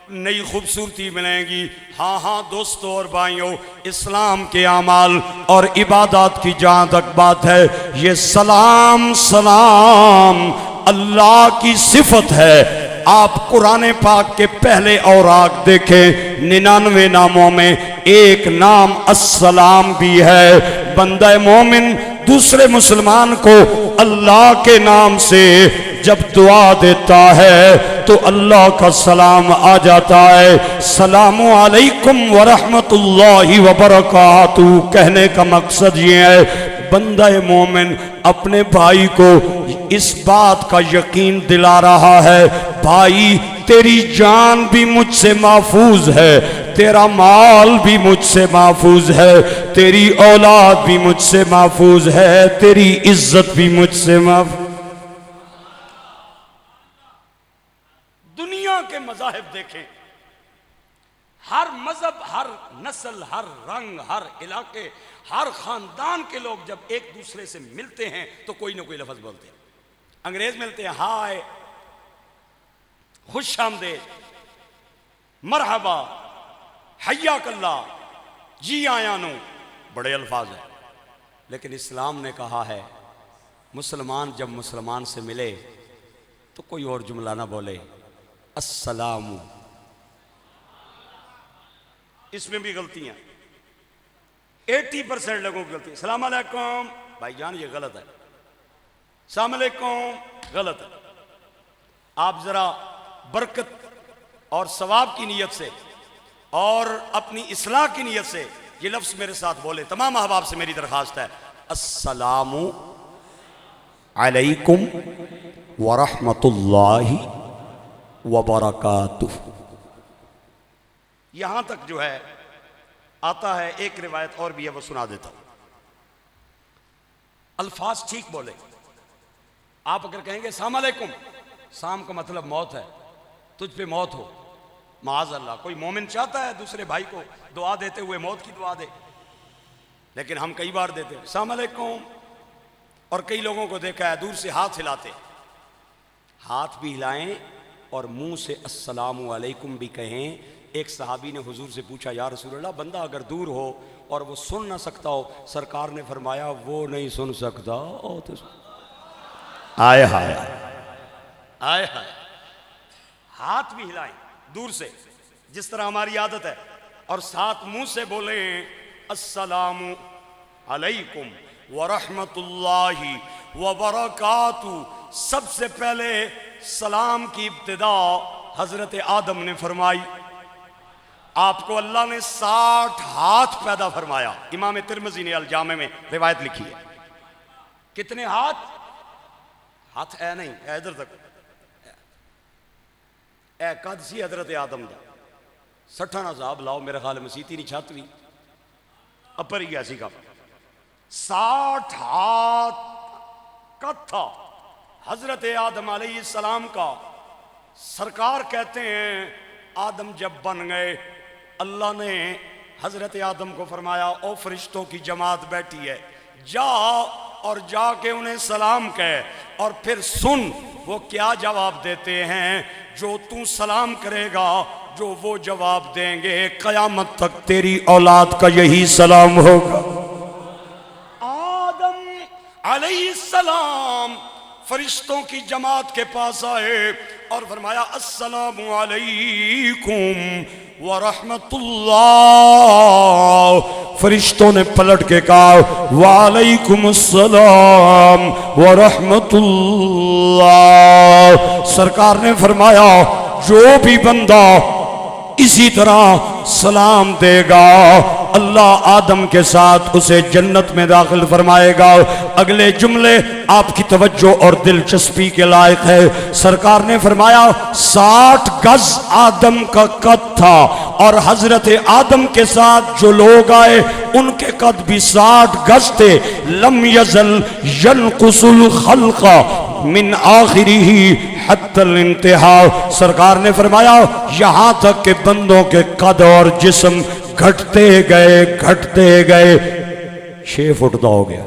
نئی خوبصورتی ملے گی۔ ہاں دوستو اور بھائیوں، اسلام کے اعمال اور عبادات کی جہاں تک بات ہے، یہ سلام اللہ کی صفت ہے۔ آپ قرآن پاک کے پہلے اوراق دیکھیں، 99 ناموں میں ایک نام السلام بھی ہے۔ بندہ مومن دوسرے مسلمان کو اللہ کے نام سے جب دعا دیتا ہے تو اللہ کا سلام آ جاتا ہے۔ السلام علیکم ورحمت اللہ وبرکاتہ کہنے کا مقصد یہ ہے، بندہ مومن اپنے بھائی کو اس بات کا یقین دلا رہا ہے، بھائی تیری جان بھی مجھ سے محفوظ ہے، تیرا مال بھی مجھ سے محفوظ ہے، تیری اولاد بھی مجھ سے محفوظ ہے، تیری عزت بھی مجھ سے محفوظ۔ دنیا کے مذاہب دیکھیں، ہر مذہب، ہر نسل، ہر رنگ، ہر علاقے، ہر خاندان کے لوگ جب ایک دوسرے سے ملتے ہیں تو کوئی نہ کوئی لفظ بولتے ہیں۔ انگریز ملتے ہیں ہائے، خوش آمدید، مرحبا، حیاک اللہ، جی آیا نو، بڑے الفاظ ہیں۔ لیکن اسلام نے کہا ہے مسلمان جب مسلمان سے ملے تو کوئی اور جملہ نہ بولے، السلام۔ اس میں بھی غلطیاں، 80% لوگوں کی غلطی ہے۔ السلام علیکم، بھائی جان یہ غلط ہے، السلام علیکم غلط ہے۔ آپ ذرا برکت اور ثواب کی نیت سے اور اپنی اصلاح کی نیت سے یہ لفظ میرے ساتھ بولے۔ تمام احباب سے میری درخواست ہے، السلام علیکم ورحمت اللہ وبرکاتہ۔ یہاں تک جو ہے آتا ہے، ایک روایت اور بھی ہے وہ سنا دیتا ہوں۔ الفاظ ٹھیک بولے۔ آپ اگر کہیں گے السلام علیکم، سام کا مطلب موت ہے، تجھ پہ موت ہو، معاذ اللہ۔ کوئی مومن چاہتا ہے دوسرے بھائی کو دعا دیتے ہوئے موت کی دعا دے، لیکن ہم کئی بار دیتے ہیں السلام علیکم۔ اور کئی لوگوں کو دیکھا ہے دور سے ہاتھ ہلاتے، ہاتھ بھی ہلائیں اور منہ سے السلام علیکم بھی کہیں۔ ایک صحابی نے حضور سے پوچھا یا رسول اللہ، بندہ اگر دور ہو اور وہ سن نہ سکتا ہو، سرکار نے فرمایا وہ نہیں سن سکتا آئے ہائے آئے ہائے۔ ہاتھ بھی ہلائیں دور سے جس طرح ہماری عادت ہے، اور ساتھ منہ سے بولیں السلام علیکم ورحمت اللہ وبرکاتہ۔ سب سے پہلے سلام کی ابتدا حضرت آدم نے فرمائی۔ آپ کو اللہ نے 60 ہاتھ پیدا فرمایا۔ امام ترمذی نے الجامع میں روایت لکھی ہے۔ کتنے ہاتھ؟ ہاتھ اے نہیں، اے ادھر تک، اے قد سی حضرت آدم دا 60 عذاب لاؤ، میرے خیال میں سیتی نہیں چھت بھی اپر ہی ایسی کا 60 ہاتھ قد تھا حضرت آدم علیہ السلام کا۔ سرکار کہتے ہیں آدم جب بن گئے، اللہ نے حضرت آدم کو فرمایا او فرشتوں کی جماعت بیٹھی ہے، جا اور جا کے انہیں سلام کہے، اور پھر سن وہ کیا جواب دیتے ہیں۔ جو تو سلام کرے گا، جو وہ جواب دیں گے، قیامت تک تیری اولاد کا یہی سلام ہوگا۔ آدم علیہ السلام فرشتوں کی جماعت کے پاس آئے اور فرمایا السلام علیکم ورحمت اللہ۔ فرشتوں نے پلٹ کے کہا وعلیکم السلام ورحمت اللہ۔ سرکار نے فرمایا جو بھی بندہ اسی طرح سلام دے گا اللہ آدم کے ساتھ اسے جنت میں داخل فرمائے گا۔ اگلے جملے آپ کی توجہ اور دلچسپی کے لائق ہے۔ سرکار نے فرمایا 60 گز آدم کا قد تھا، اور حضرت آدم کے ساتھ جو لوگ آئے ان کے قد بھی 60 گز تھے۔ لم یزل ینقص الخلق من آخرہ حتی الانتہاء، سرکار نے فرمایا یہاں تک کہ بندوں کے قد اور جسم گھٹتے گئے 6 فٹ دا ہو گیا،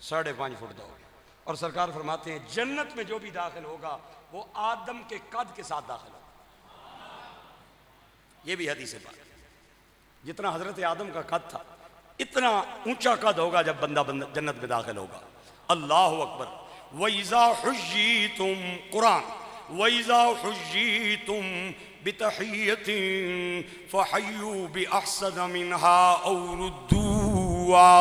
5.5 فٹ دا ہو گیا۔ اور سرکار فرماتے ہیں جنت میں جو بھی داخل ہوگا وہ آدم کے قد کے ساتھ داخل ہوگا۔ یہ بھی حدیث بات، جتنا حضرت آدم کا قد تھا اتنا اونچا قد ہوگا جب بندہ جنت میں داخل ہوگا۔ اللہ اکبر۔ وَإِذَا حُيِّيتُمْ قرآن وَإِذَا حُيِّيتُمْ بِتَحِيَّةٍ فَحَيُّوا بِأَحْسَنَ مِنْهَا أَوْ رُدُّوهَا۔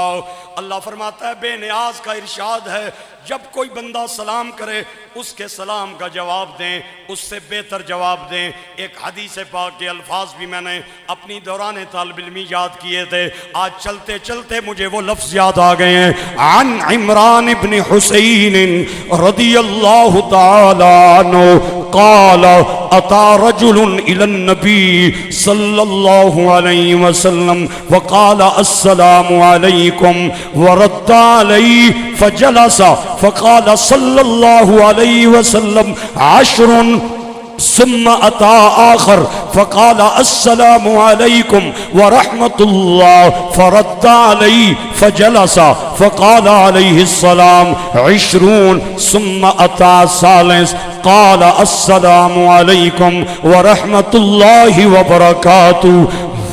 اللہ فرماتا ہے بے نیاز کا ارشاد ہے جب کوئی بندہ سلام کرے اس کے سلام کا جواب دیں، اس سے بہتر جواب دیں۔ ایک حدیث پاک کے الفاظ بھی میں نے اپنی دوران طالب علمی یاد کیے تھے، آج چلتے چلتے مجھے وہ لفظ یاد آ گئے ہیں۔ عن عمران بن حسین رضی اللہ تعالی عنہ قال اتى رجل الى النبي صلى الله عليه وسلم وقال السلام عليكم ورد عليه فجلس فقال صلى الله عليه وسلم 10 ثم أتى آخر فقال السلام عليكم ورحمة الله فرد عليه فجلس فقال عليه السلام 20 ثم أتى ثالث قال السلام عليكم ورحمة الله وبركاته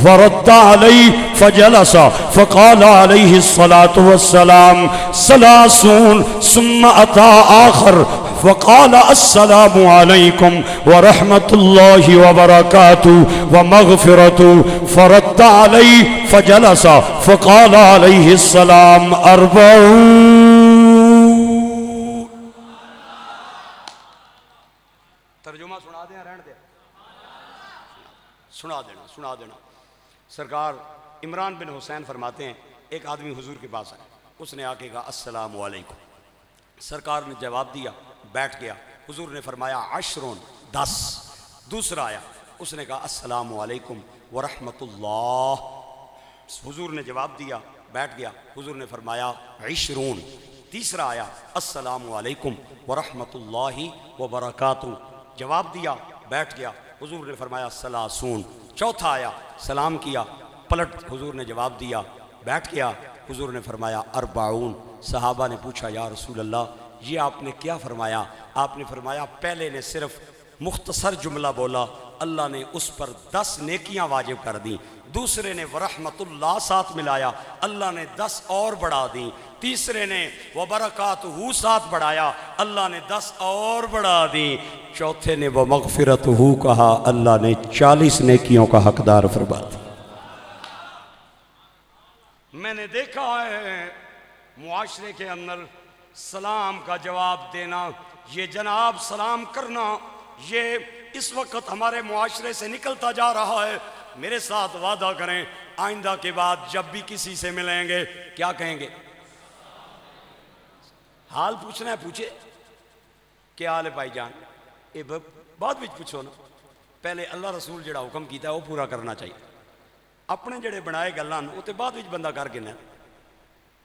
فرد عليه فجلس فقال عليه الصلاة والسلام 30 ثم أتى آخر فقال السلام عليكم ورحمة الله وبركاته ومغفرته فرد عليه فجلس فقال عليه السلام 40۔ ترجمہ سنا دیں رہن دیں، سنا دینا۔ سرکار عمران بن حسین فرماتے ہیں ایک آدمی حضور کے پاس آیا، اس نے آ کے کہا السلام علیکم، سرکار نے جواب دیا، بیٹھ گیا، حضور نے فرمایا 10۔ دوسرا آیا، اس نے کہا السلام علیکم ورحمۃ اللہ، حضور نے جواب دیا، بیٹھ گیا، حضور نے فرمایا 20۔ تیسرا آیا السلام علیکم ورحمۃ اللہ وبرکاتہ، جواب دیا، بیٹھ گیا، حضور نے فرمایا 30۔ چوتھا آیا، سلام کیا، پلٹ حضور نے جواب دیا، بیٹھ گیا، حضور نے فرمایا 40۔ صحابہ نے پوچھا یا رسول اللہ یہ آپ نے کیا فرمایا؟ آپ نے فرمایا پہلے نے صرف مختصر جملہ بولا، اللہ نے اس پر 10 نیکیاں واجب کر دیں، دوسرے نے ورحمت اللہ ساتھ ملایا، اللہ نے 10 اور بڑھا دیں، تیسرے نے وبرکاتہ ساتھ بڑھایا، اللہ نے 10 اور بڑھا دیں، چوتھے نے ومغفرتہ کہا، اللہ نے 40 نیکیوں کا حقدار فرما دیا۔ میں نے دیکھا ہے معاشرے کے اندر سلام کا جواب دینا، یہ جناب سلام کرنا، یہ اس وقت ہمارے معاشرے سے نکلتا جا رہا ہے۔ میرے ساتھ وعدہ کریں آئندہ کے بعد جب بھی کسی سے ملیں گے کیا کہیں گے؟ حال پوچھنا ہے پوچھے، کیا حال ہے بھائی جان، اے بعد بھی پوچھو نا، پہلے اللہ رسول جڑا حکم کیتا ہے وہ پورا کرنا چاہیے، اپنے جڑے بنائے گلاں وہ تے بعد بھی بندہ کر کے نا۔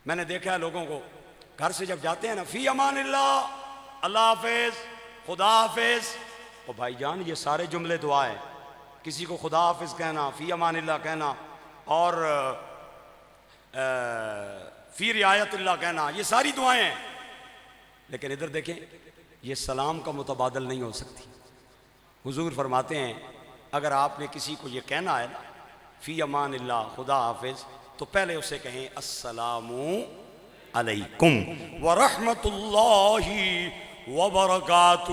میں نے دیکھا ہے لوگوں کو گھر سے جب جاتے ہیں نا فی امان اللہ، اللہ حافظ، خدا حافظ، او بھائی جان یہ سارے جملے دعا ہیں، کسی کو خدا حافظ کہنا، فی امان اللہ کہنا اور فی رعایت اللہ کہنا، یہ ساری دعائیں ہیں، لیکن ادھر دیکھیں یہ سلام کا متبادل نہیں ہو سکتی۔ حضور فرماتے ہیں اگر آپ نے کسی کو یہ کہنا ہے نا فی امان اللہ خدا حافظ، تو پہلے اسے کہیں السلام علیکم ورحمت اللہ وبرکاتہ،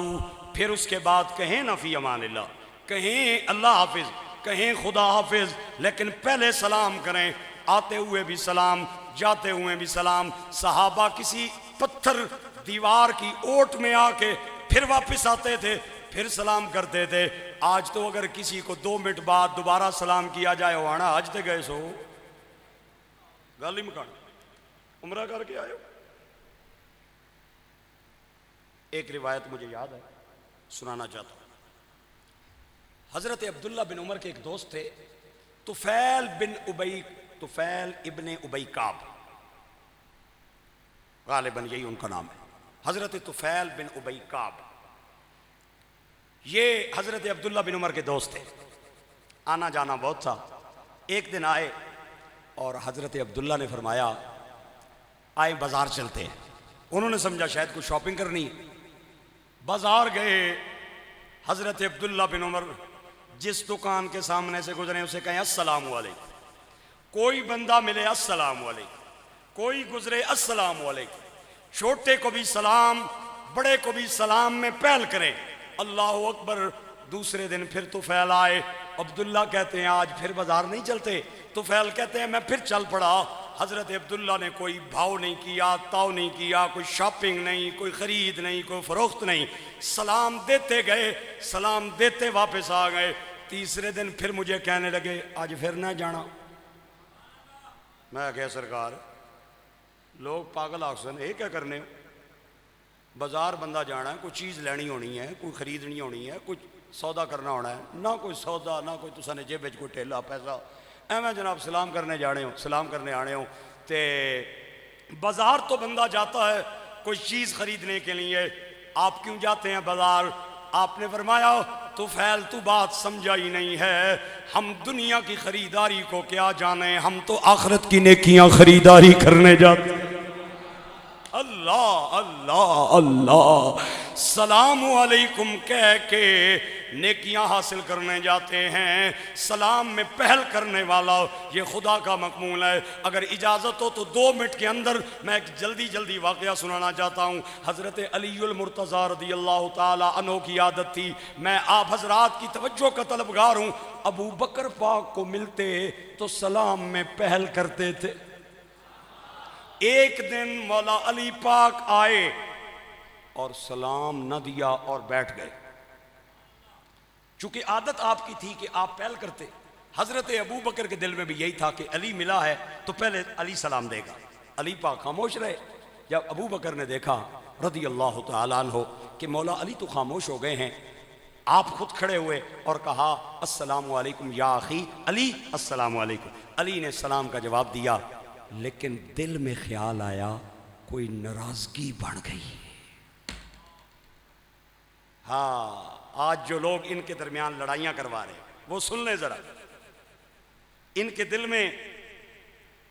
پھر اس کے بعد کہیں نا فی امان اللہ، کہیں اللہ حافظ، کہیں خدا حافظ، لیکن پہلے سلام کریں، آتے ہوئے بھی سلام، جاتے ہوئے بھی سلام۔ صحابہ کسی پتھر دیوار کی اوٹ میں آ کے پھر واپس آتے تھے، پھر سلام کرتے تھے. آج تو اگر کسی کو 2 منٹ بعد دوبارہ سلام کیا جائے وانا حج تے گئے سو گل ہی مکان عمرہ کر کے آئے ہو. ایک روایت مجھے یاد ہے سنانا چاہتا ہوں. حضرت عبداللہ بن عمر کے ایک دوست تھے طفیل ابن ابی کعب، غالباً یہی ان کا نام ہے، حضرت طفیل بن ابی کعب. یہ حضرت عبداللہ بن عمر کے دوست تھے، آنا جانا بہت تھا. ایک دن آئے اور حضرت عبداللہ نے فرمایا آئے بازار چلتے ہیں. انہوں نے سمجھا شاید کوئی شاپنگ کرنی. بازار گئے. حضرت عبداللہ بن عمر جس دکان کے سامنے سے گزرے اسے کہیں السلام علیکم. کوئی بندہ ملے السلام علیکم، کوئی گزرے السلام علیکم. چھوٹے کو بھی سلام، بڑے کو بھی سلام میں پہل کریں. اللہ اکبر. دوسرے دن پھر طفیل آئے. عبداللہ کہتے ہیں آج پھر بازار نہیں چلتے؟ طفیل کہتے ہیں میں پھر چل پڑا. حضرت عبداللہ نے کوئی بھاؤ نہیں کیا، تاؤ نہیں کیا، کوئی شاپنگ نہیں، کوئی خرید نہیں، کوئی فروخت نہیں. سلام دیتے گئے، سلام دیتے واپس آ گئے. تیسرے دن پھر مجھے کہنے لگے آج پھر نہ جانا. میں کہا سرکار لوگ پاگل آکسن یہ کیا کرنے ہو؟ بازار بندہ جانا ہے، کوئی چیز لینی ہونی ہے، کوئی خریدنی ہونی ہے، کوئی سودا کرنا ہونا ہے. نہ کوئی سودا، نہ کوئی تسا نے جیب کوئی ٹھیلا پیسہ. ایویں جناب سلام کرنے جانے ہو، سلام کرنے آنے ہو. تے بازار تو بندہ جاتا ہے کوئی چیز خریدنے کے لیے. آپ کیوں جاتے ہیں بازار؟ آپ نے فرمایا طفیل تو بات سمجھا ہی نہیں ہے. ہم دنیا کی خریداری کو کیا جانے، ہم تو آخرت کی نیکیاں خریداری کرنے جاتے ہیں. اللہ اللہ اللہ. سلام علیکم کہہ کے نیکیاں حاصل کرنے جاتے ہیں. سلام میں پہل کرنے والا یہ خدا کا مقبول ہے. اگر اجازت ہو تو 2 منٹ کے اندر میں ایک جلدی واقعہ سنانا چاہتا ہوں. حضرت علی المرتضیٰ رضی اللہ تعالی عنہ کی عادت تھی، میں آپ حضرات کی توجہ کا طلبگار ہوں، ابو بکر پاک کو ملتے تو سلام میں پہل کرتے تھے. ایک دن مولا علی پاک آئے اور سلام نہ دیا اور بیٹھ گئے. چونکہ عادت آپ کی تھی کہ آپ پہل کرتے. حضرت ابو بکر کے دل میں بھی یہی تھا کہ علی ملا ہے تو پہلے علی سلام دے گا. علی پاک خاموش رہے. جب ابو بکر نے دیکھا رضی اللہ تعالیٰ عنہ کہ مولا علی تو خاموش ہو گئے ہیں، آپ خود کھڑے ہوئے اور کہا السلام علیکم یا اخی علی. السلام علیکم. علی نے سلام کا جواب دیا، لیکن دل میں خیال آیا کوئی ناراضگی بڑھ گئی. ہاں آج جو لوگ ان کے درمیان لڑائیاں کروا رہے ہیں وہ سن لیں ذرا. ان کے دل میں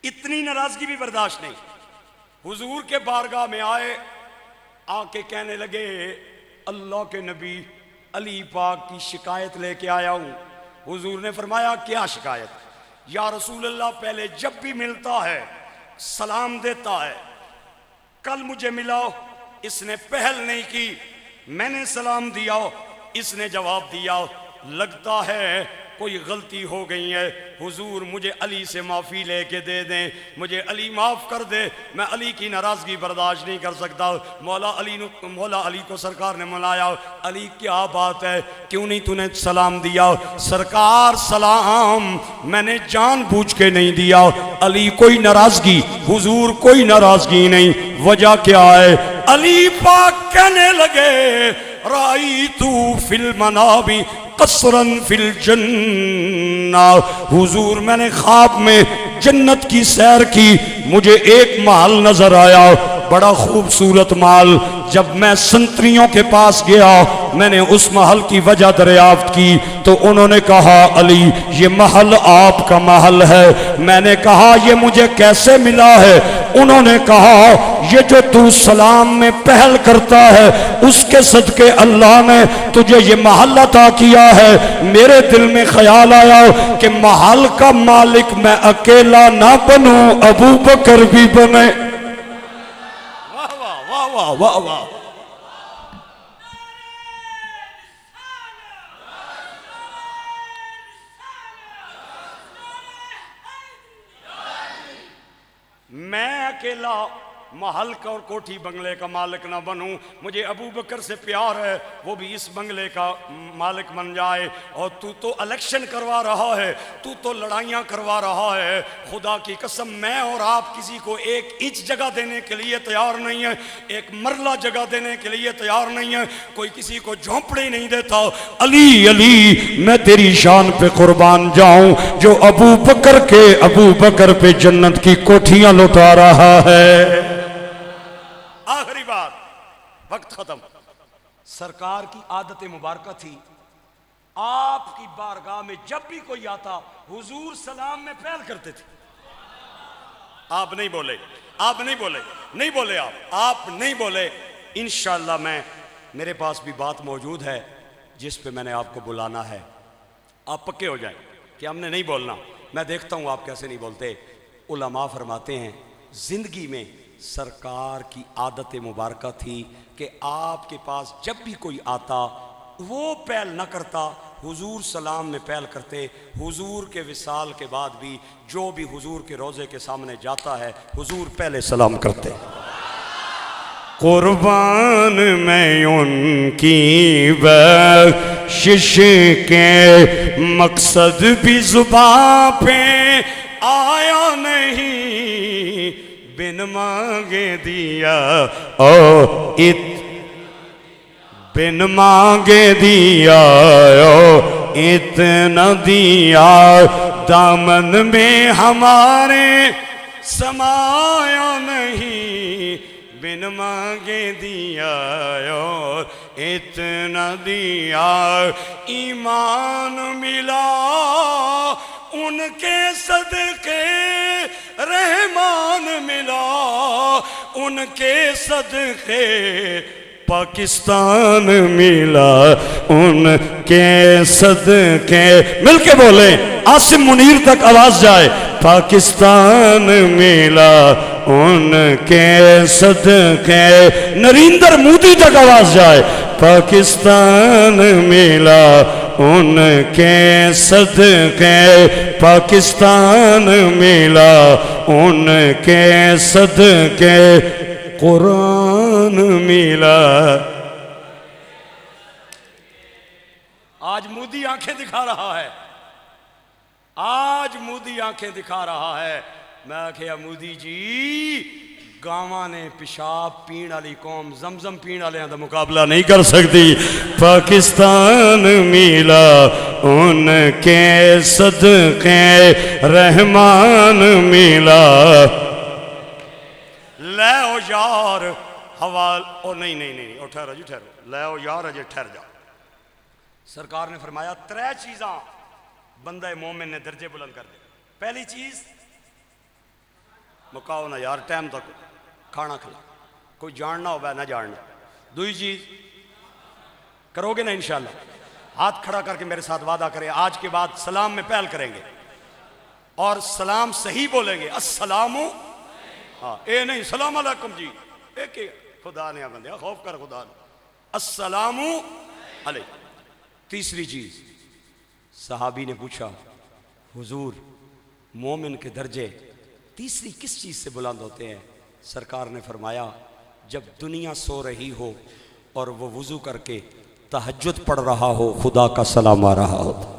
اتنی ناراضگی بھی برداشت نہیں. حضور کے بارگاہ میں آئے، آ کے کہنے لگے اللہ کے نبی علی پاک کی شکایت لے کے آیا ہوں. حضور نے فرمایا کیا شکایت؟ یا رسول اللہ پہلے جب بھی ملتا ہے سلام دیتا ہے، کل مجھے ملا اس نے پہل نہیں کی، میں نے سلام دیا اس نے جواب دیا، لگتا ہے کوئی غلطی ہو گئی ہے. حضور مجھے علی سے معافی لے کے دے دیں، مجھے علی معاف کر دے، میں علی کی ناراضگی برداشت نہیں کر سکتا. مولا علی کو سرکار نے ملایا. علی کیا بات ہے، کیوں نہیں تو نے سلام دیا؟ سرکار سلام میں نے جان بوجھ کے نہیں دیا. علی کوئی ناراضگی؟ حضور کوئی ناراضگی نہیں. وجہ کیا ہے؟ علی پاک کہنے لگے رأیتو فی المنام قصرا فی الجنہ. حضور میں نے خواب میں جنت کی سیر کی، مجھے ایک محل نظر آیا، بڑا خوبصورت محل. جب میں سنتریوں کے پاس گیا میں نے اس محل کی وجہ دریافت کی تو انہوں نے کہا علی یہ محل آپ کا محل ہے. میں نے کہا یہ مجھے کیسے ملا ہے؟ انہوں نے کہا یہ جو تو سلام میں پہل کرتا ہے اس کے صدقے اللہ نے تجھے یہ محل عطا کیا ہے. میرے دل میں خیال آیا کہ محل کا مالک میں اکیلا نہ بنوں، ابو بکر بھی بنے. واہ واہ واہ واہ. میں اکیلا محل کا اور کوٹھی بنگلے کا مالک نہ بنوں، مجھے ابو بکر سے پیار ہے، وہ بھی اس بنگلے کا مالک بن جائے۔ اور تو الیکشن کروا رہا ہے، تو لڑائیاں کروا رہا ہے، خدا کی قسم میں اور آپ کسی کو ایک انچ جگہ دینے کے لیے تیار نہیں ہے، ایک مرلہ جگہ دینے کے لیے تیار نہیں ہے، کوئی کسی کو جھونپڑی نہیں دیتا۔ علی علی میں تیری شان پہ قربان جاؤں، جو ابو بکر پہ جنت کی کوٹھیاں لوٹا رہا ہے۔ آخری بات، وقت ختم۔ سرکار کی عادت مبارکہ تھی، آپ کی بارگاہ میں جب بھی کوئی آتا حضور سلام میں پہل کرتے تھے۔ آپ نہیں بولے، آپ نہیں بولے، نہیں بولے، آپ نہیں بولے۔ انشاءاللہ میرے پاس بھی بات موجود ہے جس پہ میں نے آپ کو بلانا ہے، آپ پکے ہو جائیں کہ ہم نے نہیں بولنا۔ میں دیکھتا ہوں آپ کیسے نہیں بولتے۔ علماء فرماتے ہیں زندگی میں سرکار کی عادت مبارکہ تھی کہ آپ کے پاس جب بھی کوئی آتا وہ پہل نہ کرتا، حضور سلام میں پہل کرتے۔ حضور کے وصال کے بعد بھی جو بھی حضور کے روضے کے سامنے جاتا ہے حضور پہلے سلام کرتے۔ قربان میں ان کی بخشش کے مقصد بھی زباں پہ آیا نہیں، بن مانگے دیا او بن مانگے دیا او اتنا دیا، دامن میں ہمارے سمایا نہیں، بن مانگے دیا اور اتنا دیا۔ ایمان ملا ان کے صدقے، رحمان ملا ان کے صدقے، پاکستان ملا ان کے صدقے۔ مل کے بولیں، عاصم منیر تک آواز جائے، پاکستان ملا ان کے صدقے۔ نریندر مودی تک آواز جائے، پاکستان ملا ان کے صدقے، پاکستان ملا ان کے صدقے، قرآن ملا۔ آج مودی آنکھیں دکھا رہا ہے، آج مودی آنکھیں دکھا رہا ہے۔ میں کہا مودی جی گاواں نے پیشاب پین والی قوم زمزم پین والے دا مقابلہ نہیں کر سکتی۔ پاکستان ملا ان کے صدقے، رحمان ملا۔ لے او یار حوال او نہیں او ٹھہرو جی ٹھہرو، لے او یار اجے ٹھہر جا۔ سرکار نے فرمایا 3 چیزاں بندہ مومن نے درجے بلند کر دے۔ پہلی چیز، مکاؤ نہ یار ٹائم تک کھانا کھلا، کوئی جاننا ہوگا نہ جاننا۔ دوئی چیز کرو گے نا انشاءاللہ، ہاتھ کھڑا کر کے میرے ساتھ وعدہ کریں آج کے بعد سلام میں پہل کریں گے اور سلام صحیح بولیں گے۔ السلام، ہاں اے نہیں سلام علیکم جی، ایک خدا نے بندے خوف کر خدا نے، السلام علیکم۔ تیسری چیز، صحابی نے پوچھا حضور مومن کے درجے تیسری کس چیز سے بلند ہوتے ہیں؟ سرکار نے فرمایا جب دنیا سو رہی ہو اور وہ وضو کر کے تہجد پڑھ رہا ہو، خدا کا سلام آ رہا ہوتا۔